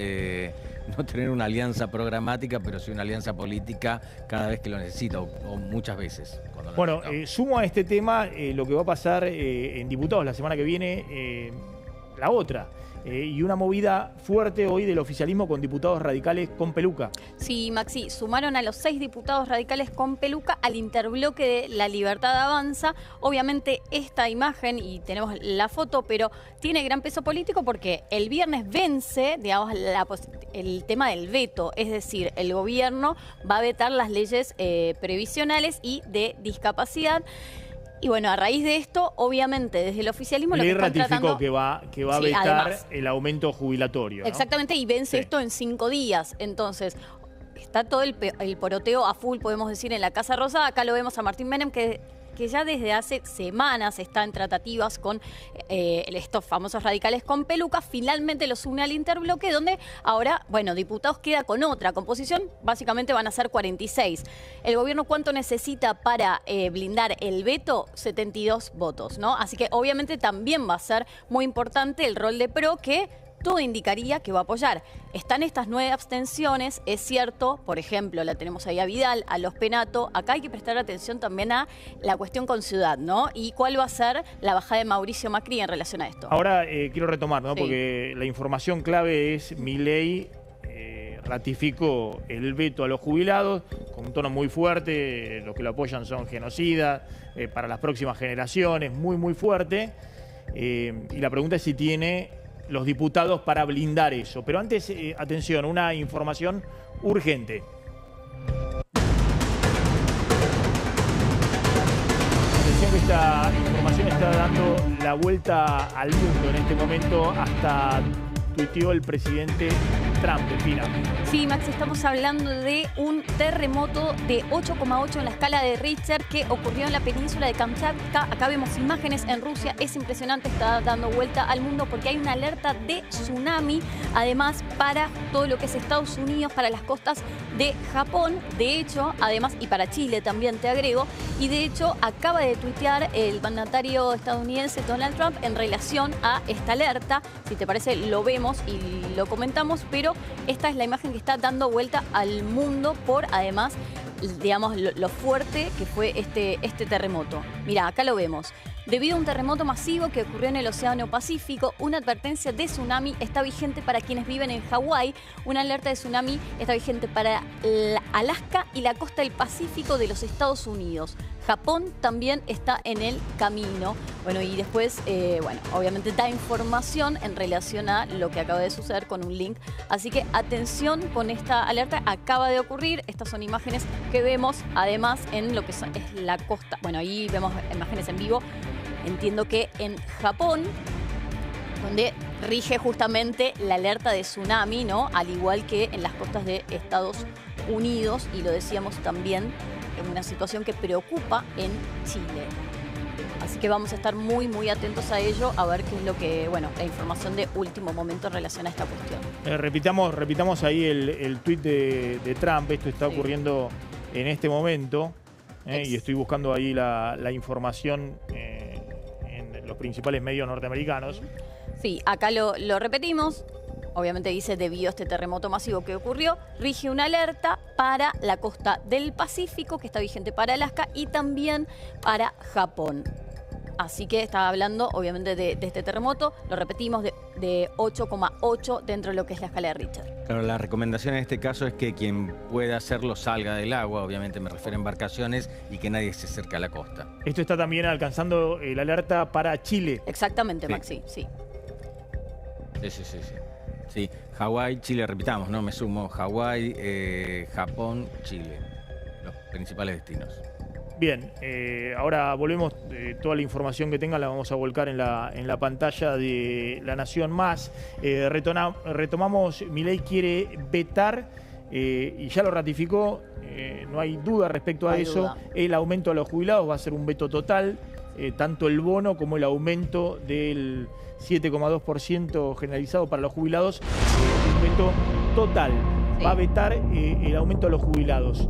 no tener una alianza programática, pero sí una alianza política cada vez que lo necesita, o muchas veces. Bueno, sumo a este tema lo que va a pasar en diputados la semana que viene, la otra. Y una movida fuerte hoy del oficialismo con diputados radicales con peluca. Sí, Maxi, sumaron a los 6 diputados radicales con peluca al interbloque de La Libertad Avanza. Obviamente esta imagen, y tenemos la foto, pero tiene gran peso político porque el viernes vence, digamos, el tema del veto. Es decir, el gobierno va a vetar las leyes previsionales y de discapacidad. Y bueno, a raíz de esto, obviamente, desde el oficialismo lo que Milei están ratificó tratando... que va a Sí, vetar además. el aumento jubilatorio, ¿no? Exactamente, y vence Sí. esto en 5 días. Entonces, está todo el poroteo a full, podemos decir, en la Casa Rosada. Acá lo vemos a Martín Menem, que ya desde hace semanas está en tratativas con estos famosos radicales con pelucas. Finalmente los une al interbloque, donde ahora, bueno, diputados queda con otra composición. Básicamente van a ser 46. ¿El gobierno cuánto necesita para blindar el veto? 72 votos, ¿no? Así que obviamente también va a ser muy importante el rol de PRO, que todo indicaría que va a apoyar. Están estas 9 abstenciones, es cierto, por ejemplo, la tenemos ahí a Vidal, a Los Penato. Acá hay que prestar atención también a la cuestión con Ciudad, ¿no? Y cuál va a ser la bajada de Mauricio Macri en relación a esto. Ahora quiero retomar, ¿no? Sí. Porque la información clave es Milei ratificó el veto a los jubilados con un tono muy fuerte, los que lo apoyan son genocidas, para las próximas generaciones, muy fuerte. Y la pregunta es si tiene los diputados para blindar eso. Pero antes, atención, una información urgente. Atención que esta información está dando la vuelta al mundo en este momento. Hasta tuiteó el presidente Trump, Delfina. Sí, Max, estamos hablando de un terremoto de 8,8 en la escala de Richter que ocurrió en la península de Kamchatka. Acá vemos imágenes en Rusia. Es impresionante, está dando vuelta al mundo porque hay una alerta de tsunami. Además, para todo lo que es Estados Unidos, para las costas de Japón, de hecho, además, y para Chile también te agrego. Y de hecho, acaba de tuitear el mandatario estadounidense Donald Trump en relación a esta alerta. Si te parece, lo vemos y lo comentamos, pero esta es la imagen que está dando vuelta al mundo por, además, digamos, lo fuerte que fue este terremoto. Mira, acá lo vemos. Debido a un terremoto masivo que ocurrió en el Océano Pacífico, una advertencia de tsunami está vigente para quienes viven en Hawái. Una alerta de tsunami está vigente para Alaska y la costa del Pacífico de los Estados Unidos. Japón también está en el camino. Bueno, y después, bueno, obviamente da información en relación a lo que acaba de suceder con un link. Así que atención con esta alerta, acaba de ocurrir. Estas son imágenes que vemos, además, en lo que es la costa. Bueno, ahí vemos imágenes en vivo. Entiendo que en Japón, donde rige justamente la alerta de tsunami, ¿no? Al igual que en las costas de Estados Unidos, y lo decíamos también, en una situación que preocupa en Chile. Así que vamos a estar muy atentos a ello, a ver qué es lo que, bueno, la información de último momento en relación a esta cuestión. Repitamos ahí el tuit de Trump. Esto está ocurriendo en este momento, y estoy buscando ahí la información en los principales medios norteamericanos. Sí, acá lo repetimos. Obviamente dice, debido a este terremoto masivo que ocurrió, rige una alerta para la costa del Pacífico, que está vigente para Alaska y también para Japón. Así que estaba hablando, obviamente, de este terremoto. Lo repetimos, de 8,8 dentro de lo que es la escala de Richter. Claro, la recomendación en este caso es que quien pueda hacerlo salga del agua, obviamente me refiero a embarcaciones, y que nadie se acerque a la costa. Esto está también alcanzando la alerta para Chile. Exactamente, Sí. Maxi, sí. Sí, Hawái, Chile, repitamos, ¿no? Me sumo, Hawái, Japón, Chile, los principales destinos. Bien, ahora volvemos, toda la información que tengan la vamos a volcar en la pantalla de La Nación Más. Retomamos, Milei quiere vetar, y ya lo ratificó, no hay duda respecto a eso, el aumento a los jubilados va a ser un veto total, tanto el bono como el aumento del 7,2% generalizado para los jubilados, un veto total. Sí. Va a vetar el aumento a los jubilados.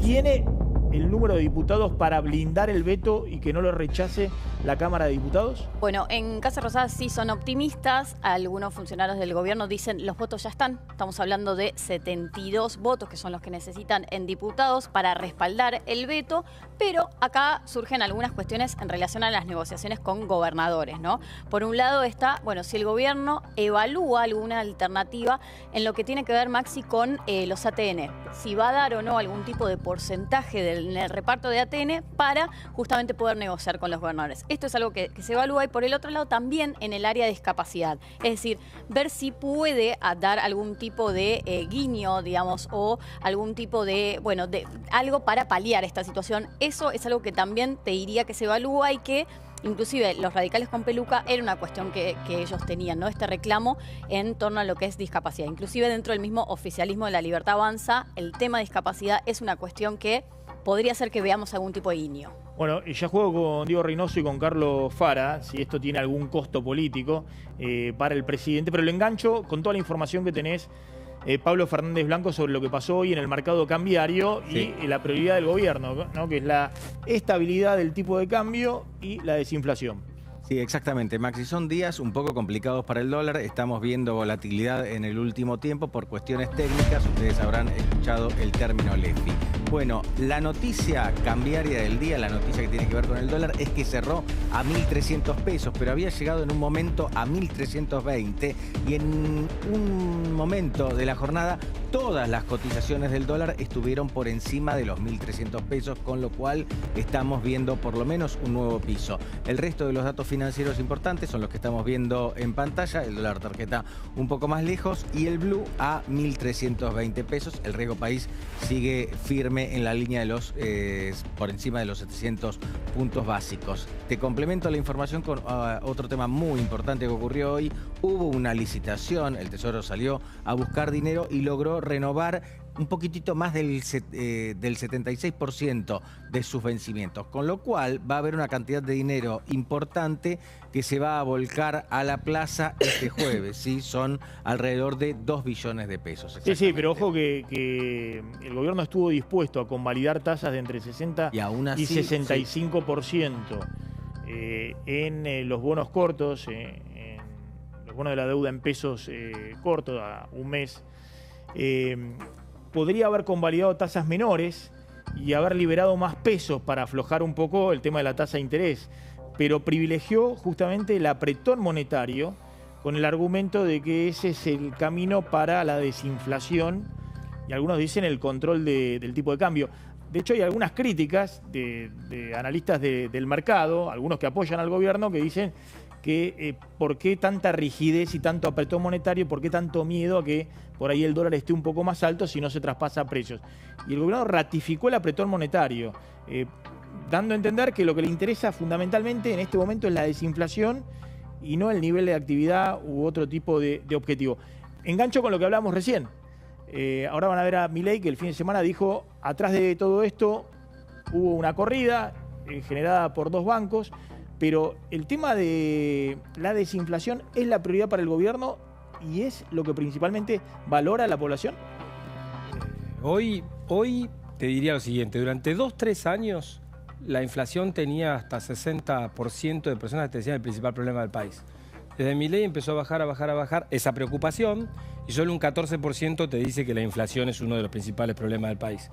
¿Tiene el número de diputados para blindar el veto y que no lo rechace la Cámara de Diputados? Bueno, en Casa Rosada sí son optimistas. Algunos funcionarios del gobierno dicen los votos ya están. Estamos hablando de 72 votos, que son los que necesitan en diputados para respaldar el veto. Pero acá surgen algunas cuestiones en relación a las negociaciones con gobernadores, ¿no? Por un lado está, bueno, si el gobierno evalúa alguna alternativa en lo que tiene que ver, Maxi, con los ATN. Si va a dar o no algún tipo de porcentaje del en el reparto de ATN para justamente poder negociar con los gobernadores. Esto es algo que se evalúa y por el otro lado también en el área de discapacidad. Es decir, ver si puede dar algún tipo de guiño, digamos, o algún tipo de, bueno, de algo para paliar esta situación. Eso es algo que también te diría que se evalúa y que inclusive los radicales con peluca era una cuestión que ellos tenían, ¿no? Este reclamo en torno a lo que es discapacidad. Inclusive dentro del mismo oficialismo de La Libertad Avanza, el tema de discapacidad es una cuestión que podría ser que veamos algún tipo de guiño. Bueno, y ya juego con Diego Reynoso y con Carlos Fara, si esto tiene algún costo político para el presidente, pero lo engancho con toda la información que tenés, Pablo Fernández Blanco, sobre lo que pasó hoy en el mercado cambiario y la prioridad del gobierno, ¿no? Que es la estabilidad del tipo de cambio y la desinflación. Sí, exactamente, Maxi. Son días un poco complicados para el dólar. Estamos viendo volatilidad en el último tiempo por cuestiones técnicas. Ustedes habrán escuchado el término LEFI. Bueno, la noticia cambiaria del día, la noticia que tiene que ver con el dólar, es que cerró a 1.300 pesos, pero había llegado en un momento a 1.320 y en un momento de la jornada todas las cotizaciones del dólar estuvieron por encima de los 1.300 pesos, con lo cual estamos viendo por lo menos un nuevo piso. El resto de los datos financieros importantes son los que estamos viendo en pantalla, el dólar tarjeta un poco más lejos y el blue a 1.320 pesos. El riesgo país sigue firme en la línea de los por encima de los 700 puntos básicos. Te complemento la información con otro tema muy importante que ocurrió hoy. Hubo una licitación, el Tesoro salió a buscar dinero y logró renovar un poquitito más del 76% de sus vencimientos, con lo cual va a haber una cantidad de dinero importante que se va a volcar a la plaza este jueves, ¿sí? Son alrededor de 2 billones de pesos. Sí, pero ojo que el gobierno estuvo dispuesto a convalidar tasas de entre 60 y 65% en los bonos cortos, en los bonos de la deuda en pesos cortos a un mes. Podría haber convalidado tasas menores y haber liberado más pesos para aflojar un poco el tema de la tasa de interés, pero privilegió justamente el apretón monetario con el argumento de que ese es el camino para la desinflación y algunos dicen el control del tipo de cambio. De hecho, hay algunas críticas de analistas del mercado, algunos que apoyan al gobierno, que dicen que por qué tanta rigidez y tanto apretón monetario, por qué tanto miedo a que por ahí el dólar esté un poco más alto si no se traspasa a precios. Y el gobierno ratificó el apretón monetario, dando a entender que lo que le interesa fundamentalmente en este momento es la desinflación y no el nivel de actividad u otro tipo de objetivo. Engancho con lo que hablábamos recién. Ahora van a ver a Milei, que el fin de semana dijo, atrás de todo esto hubo una corrida generada por 2 bancos, pero el tema de la desinflación es la prioridad para el gobierno y es lo que principalmente valora la población. Hoy te diría lo siguiente, durante 2-3 años la inflación tenía hasta 60% de personas que te decían el principal problema del país. Desde Milei empezó a bajar esa preocupación y solo un 14% te dice que la inflación es uno de los principales problemas del país.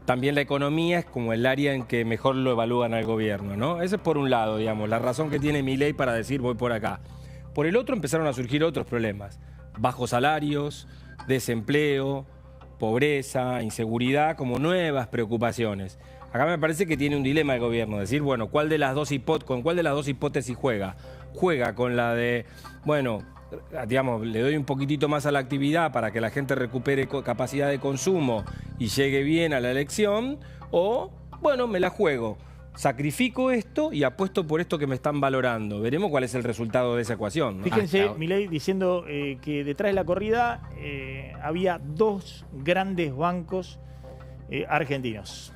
También la economía es como el área en que mejor lo evalúan al gobierno, ¿no? Ese es por un lado, digamos, la razón que tiene Milei para decir voy por acá. Por el otro empezaron a surgir otros problemas. Bajos salarios, desempleo, pobreza, inseguridad, como nuevas preocupaciones. Acá me parece que tiene un dilema el gobierno, decir, bueno, ¿con cuál de las dos hipótesis juega? Juega con la de, bueno, digamos, le doy un poquitito más a la actividad para que la gente recupere capacidad de consumo y llegue bien a la elección, o, bueno, me la juego. Sacrifico esto y apuesto por esto que me están valorando. Veremos cuál es el resultado de esa ecuación, ¿no? Fíjense, Milei diciendo que detrás de la corrida había 2 grandes bancos argentinos.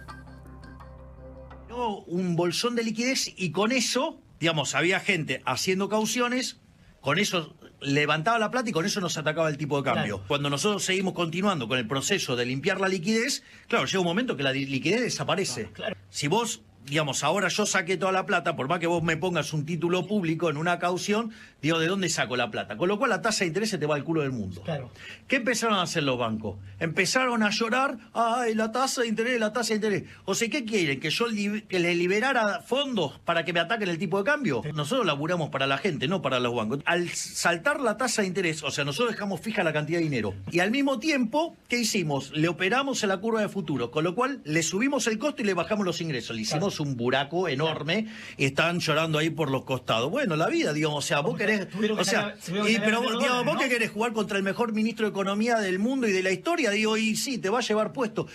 Un bolsón de liquidez y con eso, digamos, había gente haciendo cauciones, con eso levantaba la plata y con eso nos atacaba el tipo de cambio. Claro. Cuando nosotros seguimos continuando con el proceso de limpiar la liquidez, claro, llega un momento que la liquidez desaparece. Claro. Si vos digamos, ahora yo saqué toda la plata, por más que vos me pongas un título público en una caución, digo, ¿de dónde saco la plata? Con lo cual la tasa de interés se te va al culo del mundo. Claro. ¿Qué empezaron a hacer los bancos? Empezaron a llorar, ¡ay, la tasa de interés, la tasa de interés! O sea, ¿qué quieren? ¿Que yo que les liberara fondos para que me ataquen el tipo de cambio? Nosotros laburamos para la gente, no para los bancos. Al saltar la tasa de interés, o sea, nosotros dejamos fija la cantidad de dinero. Y al mismo tiempo, ¿qué hicimos? Le operamos en la curva de futuro, con lo cual le subimos el costo y le bajamos los ingresos. Le hicimos un buraco enorme y están llorando ahí por los costados. Bueno, la vida, digamos, o sea, vos querés... O sea, pero digamos, vos que querés jugar contra el mejor ministro de Economía del mundo y de la historia, digo, y sí, te va a llevar puesto.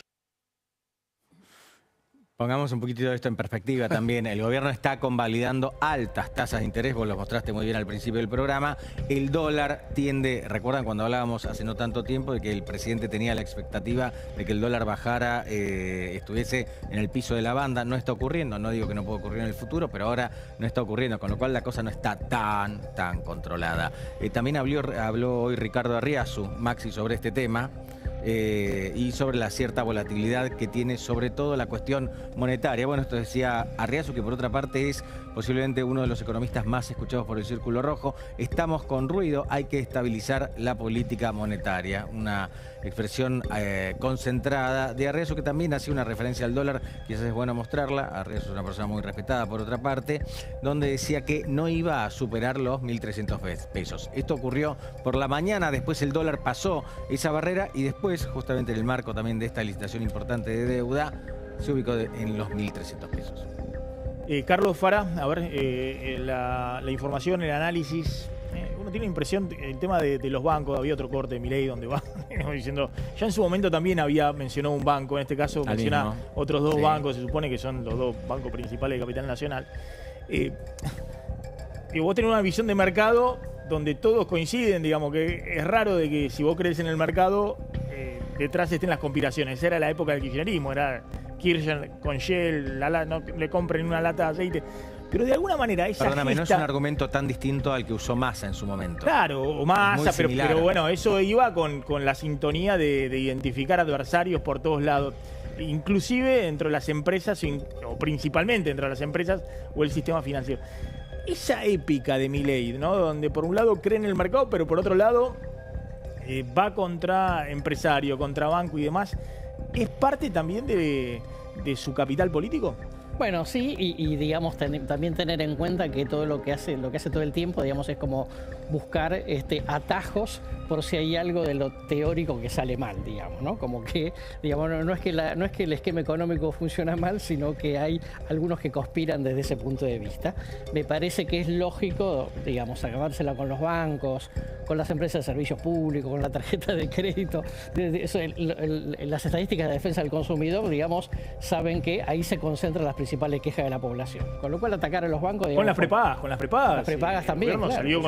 Pongamos un poquitito esto en perspectiva también. El gobierno está convalidando altas tasas de interés, vos lo mostraste muy bien al principio del programa. El dólar tiende, recuerdan cuando hablábamos hace no tanto tiempo de que el presidente tenía la expectativa de que el dólar bajara, estuviese en el piso de la banda. No está ocurriendo, no digo que no pueda ocurrir en el futuro, pero ahora no está ocurriendo, con lo cual la cosa no está tan controlada. También habló hoy Ricardo Arriazu, Maxi, sobre este tema. Y sobre la cierta volatilidad que tiene sobre todo la cuestión monetaria. Bueno, esto decía Arriazu, que por otra parte es posiblemente uno de los economistas más escuchados por el Círculo Rojo. Estamos con ruido, hay que estabilizar la política monetaria. Una expresión concentrada de Arriazu, que también hacía una referencia al dólar, quizás es bueno mostrarla. Arriazu es una persona muy respetada por otra parte, donde decía que no iba a superar los 1.300 pesos. Esto ocurrió por la mañana, después el dólar pasó esa barrera y después, justamente en el marco también de esta licitación importante de deuda, se ubicó en los 1.300 pesos. Carlos Fara, a ver, la información, el análisis. Uno tiene la impresión, el tema de los bancos, había otro corte de Milei donde va diciendo, ya en su momento también había mencionado un banco, en este caso menciona otros dos bancos, se supone que son los dos bancos principales de capital nacional. Y vos tenés una visión de mercado donde todos coinciden, digamos que es raro de que si vos crees en el mercado, detrás estén las conspiraciones. Era la época del kirchnerismo, era Kirchner con Shell, no le compren una lata de aceite. Pero de alguna manera esa Perdóname, no es un argumento tan distinto al que usó Massa en su momento. Claro, o Massa, pero bueno, eso iba con la sintonía de identificar adversarios por todos lados. Inclusive dentro de las empresas, o principalmente dentro de las empresas o el sistema financiero. Esa épica de Milei, ¿no? Donde por un lado cree en el mercado, pero por otro lado va contra empresario, contra banco y demás, ¿es parte también de su capital político? Bueno, sí, y digamos también tener en cuenta que todo lo que hace todo el tiempo, digamos, es como buscar atajos por si hay algo de lo teórico que sale mal, digamos, ¿no? Como que, digamos, no es que el esquema económico funciona mal, sino que hay algunos que conspiran desde ese punto de vista. Me parece que es lógico, digamos, acabársela con los bancos, con las empresas de servicios públicos, con la tarjeta de crédito. Las estadísticas de defensa del consumidor, digamos, saben que ahí se concentran las principales quejas de la población. Con lo cual atacar a los bancos... Digamos, con las prepagas. Las prepagas también, claro, salió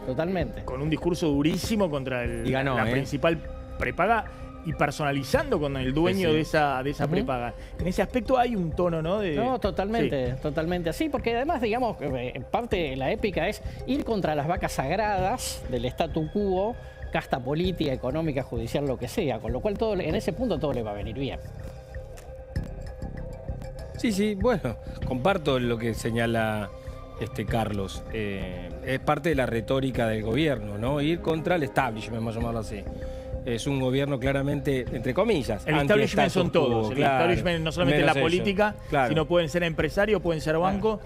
totalmente. Con un discurso durísimo contra la principal prepaga y personalizando con el dueño de esa prepaga. En ese aspecto hay un tono, ¿no? No, totalmente así, porque además, digamos, parte de la épica es ir contra las vacas sagradas del statu quo, casta política, económica, judicial, lo que sea, con lo cual en ese punto todo le va a venir bien. Sí, bueno, comparto lo que señala Carlos. Es parte de la retórica del gobierno, ¿no? Ir contra el establishment, vamos a llamarlo así. Es un gobierno claramente, entre comillas. El establishment son todos. El establishment no solamente la política, sino pueden ser empresarios, pueden ser bancos,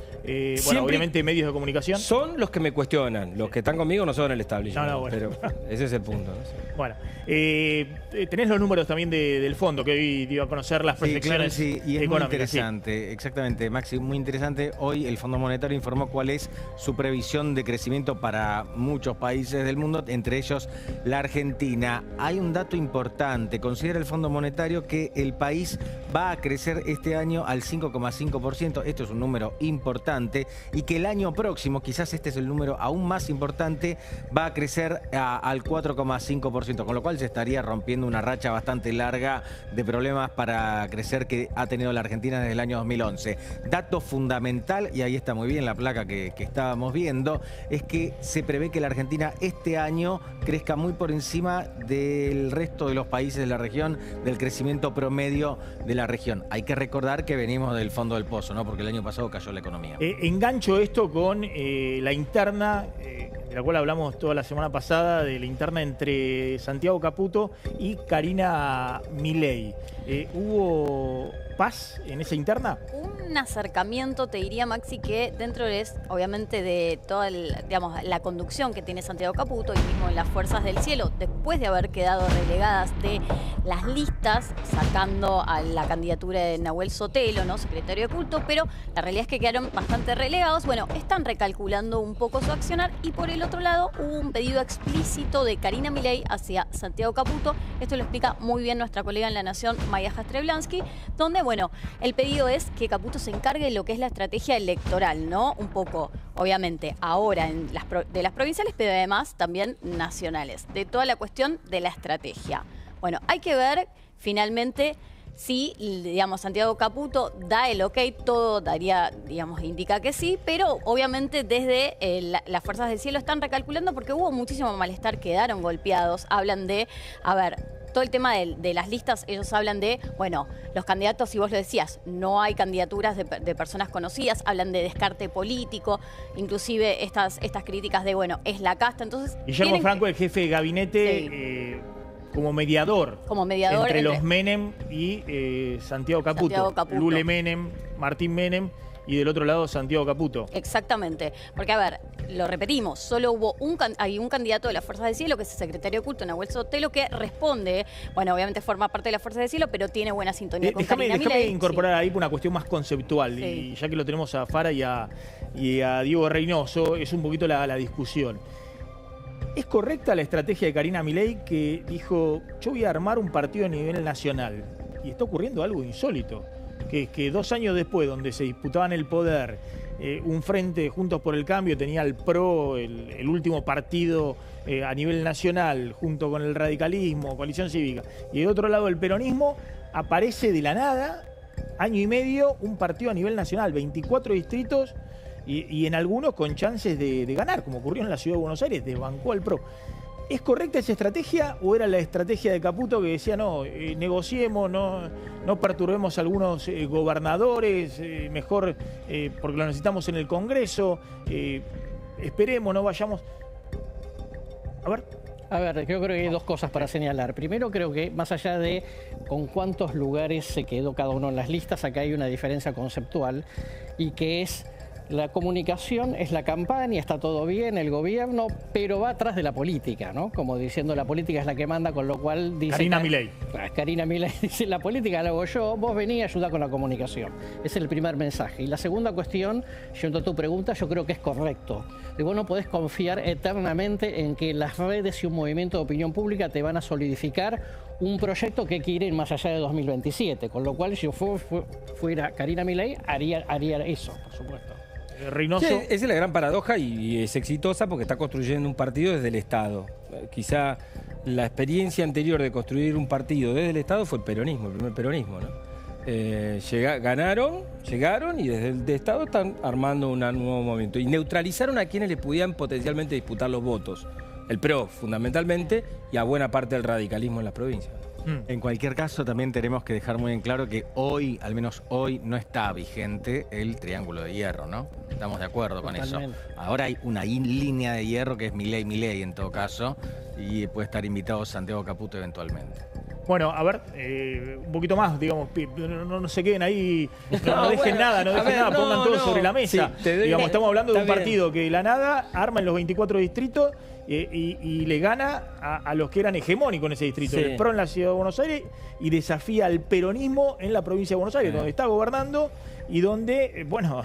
bueno, obviamente medios de comunicación. Son los que me cuestionan. Los que están conmigo no son el establishment. No, bueno. Pero ese es el punto, ¿no? Bueno, tenés los números también del fondo, que hoy dio a conocer las proyecciones y es económicas. muy interesante, exactamente, Maxi, muy interesante. Hoy el Fondo Monetario informó cuál es su previsión de crecimiento para muchos países del mundo, entre ellos la Argentina. Hay un dato importante. Considera el Fondo Monetario que el país va a crecer este año al 5,5%. Esto es un número importante. Y que el año próximo, quizás este es el número aún más importante, va a crecer al 4,5%. Con lo cual se estaría rompiendo una racha bastante larga de problemas para crecer que ha tenido la Argentina desde el año 2011. Dato fundamental, y ahí está muy bien la placa que estábamos viendo, es que se prevé que la Argentina este año crezca muy por encima de del resto de los países de la región, del crecimiento promedio de la región. Hay que recordar que venimos del fondo del pozo, ¿no? Porque el año pasado cayó la economía. Engancho esto con la interna, de la cual hablamos toda la semana pasada, de la interna entre Santiago Caputo y Karina Milei. ¿Hubo paz en esa interna? Un acercamiento, te diría, Maxi, que dentro obviamente de toda la conducción que tiene Santiago Caputo y mismo en las Fuerzas del Cielo, después de haber quedado relegadas de las listas, sacando a la candidatura de Nahuel Sotelo, ¿no? Secretario de Culto, pero la realidad es que quedaron bastante relegados. Bueno, están recalculando un poco su accionar y por el otro lado hubo un pedido explícito de Karina Milei hacia Santiago Caputo. Esto lo explica muy bien nuestra colega en La Nación, Maya Jastrzeblanski, donde, bueno, el pedido es que Caputo se encargue de lo que es la estrategia electoral, ¿no? Un poco, obviamente, ahora de las provinciales, pero además también nacionales, de toda la cuestión de la estrategia. Bueno, hay que ver finalmente si, digamos, Santiago Caputo da el ok, todo daría, digamos, indica que sí, pero obviamente desde las Fuerzas del Cielo están recalculando porque hubo muchísimo malestar, quedaron golpeados, hablan de, a ver, todo el tema de las listas, ellos hablan de, bueno, los candidatos, si vos lo decías, no hay candidaturas de personas conocidas, hablan de descarte político, inclusive estas críticas de, bueno, es la casta, entonces... Guillermo Franco, el jefe de gabinete, como mediador entre los Menem y Santiago Caputo. Lule Menem, Martín Menem y del otro lado Santiago Caputo. Exactamente, porque a ver, lo repetimos, solo hubo hay un candidato de las Fuerzas del Cielo, que es el secretario de Culto, Nahuel Sotelo, que responde, bueno, obviamente forma parte de las Fuerzas del Cielo, pero tiene buena sintonía con Karina Milei. Déjame incorporar ahí una cuestión más conceptual, y ya que lo tenemos a Fara y a Diego Reynoso, es un poquito la discusión. ¿Es correcta la estrategia de Karina Milei, que dijo, yo voy a armar un partido a nivel nacional? Y está ocurriendo algo insólito, que 2 años después, donde se disputaban el poder, un frente Juntos por el Cambio tenía el PRO, el último partido a nivel nacional, junto con el radicalismo, Coalición Cívica, y de otro lado el peronismo, aparece de la nada, año y medio, un partido a nivel nacional, 24 distritos, y en algunos con chances de ganar, como ocurrió en la Ciudad de Buenos Aires, desbancó al PRO. ¿Es correcta esa estrategia o era la estrategia de Caputo que decía, no, negociemos, no perturbemos a algunos gobernadores, mejor porque lo necesitamos en el Congreso, esperemos, no vayamos... A ver, yo creo que hay 2 cosas para señalar. Primero, creo que más allá de con cuántos lugares se quedó cada uno en las listas, acá hay una diferencia conceptual y que es... La comunicación es la campaña, está todo bien, el gobierno, pero va atrás de la política, ¿no? Como diciendo, la política es la que manda, con lo cual dice... Karina Milei. Karina Milei dice, la política la hago yo, vos vení y ayudá con la comunicación. Ese es el primer mensaje. Y la segunda cuestión, yendo a tu pregunta, yo creo que es correcto. Vos no podés confiar eternamente en que las redes y un movimiento de opinión pública te van a solidificar un proyecto que quiere ir más allá de 2027. Con lo cual, si yo fuera Karina Milei, haría eso, por supuesto. Reynoso. Sí, esa es la gran paradoja y es exitosa porque está construyendo un partido desde el Estado. Quizá la experiencia anterior de construir un partido desde el Estado fue el peronismo, el primer peronismo, ¿no? Llegaron y desde el Estado están armando un nuevo movimiento y neutralizaron a quienes le podían potencialmente disputar los votos. El PRO, fundamentalmente, y a buena parte del radicalismo en las provincias. En cualquier caso, también tenemos que dejar muy en claro que hoy, al menos hoy, no está vigente el triángulo de hierro, ¿no? Estamos de acuerdo con eso. Ahora hay una línea de hierro que es Milei en todo caso, y puede estar invitado Santiago Caputo eventualmente. Bueno, a ver, un poquito más, digamos, no se queden ahí, no dejen nada, pongan todo sobre la mesa. Sí, digamos, estamos hablando de un partido que de la nada arma en los 24 distritos y le gana a los que eran hegemónicos en ese distrito. Sí. El PRO en la Ciudad de Buenos Aires y desafía al peronismo en la provincia de Buenos Aires, donde está gobernando y donde, bueno,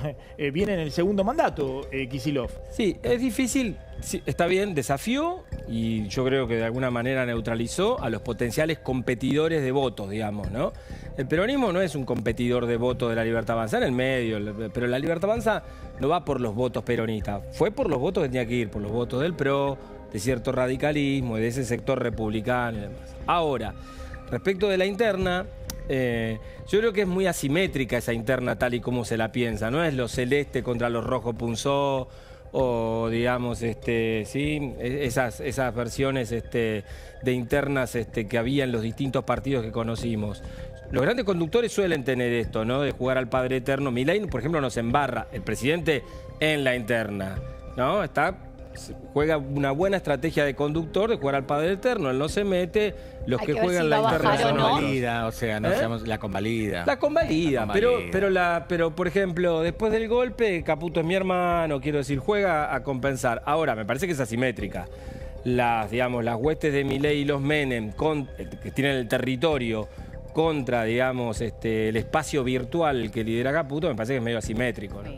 viene en el segundo mandato Kicillof. Sí, es difícil, sí, está bien, desafió y yo creo que de alguna manera neutralizó a los potenciales competidores de votos, digamos, ¿no? El peronismo no es un competidor de votos de la Libertad Avanza en el medio, pero la Libertad Avanza no va por los votos peronistas, fue por los votos que tenía que ir, por los votos del PRO, de cierto radicalismo, de ese sector republicano y demás. Ahora, respecto de la interna, yo creo que es muy asimétrica esa interna tal y como se la piensa, no es lo celeste contra los rojos punzó o digamos, ¿sí? esas versiones de internas que había en los distintos partidos que conocimos. Los grandes conductores suelen tener esto, ¿no? De jugar al Padre Eterno. Milei, por ejemplo, nos embarra. El presidente en la interna, ¿no? Juega una buena estrategia de conductor de jugar al Padre Eterno. Él no se mete, los que juegan la interna son otros. Convalida, o sea, no seamos, la convalida. La convalida, pero por ejemplo, después del golpe, Caputo es mi hermano, quiero decir, juega a compensar. Ahora, me parece que es asimétrica. Las huestes de Milei y los Menem, que tienen el territorio, contra, digamos, el espacio virtual que lidera Caputo, me parece que es medio asimétrico, ¿no?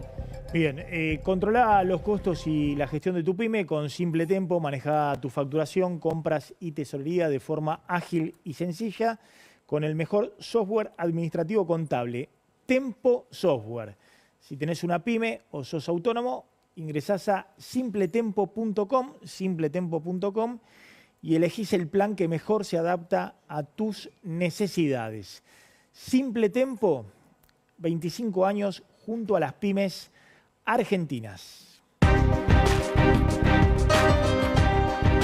Bien, controla los costos y la gestión de tu pyme con Simple Tempo. Maneja tu facturación, compras y tesorería de forma ágil y sencilla con el mejor software administrativo contable, Tempo Software. Si tenés una pyme o sos autónomo, ingresás a simpletempo.com y elegís el plan que mejor se adapta a tus necesidades. Simple Tempo, 25 años junto a las pymes argentinas.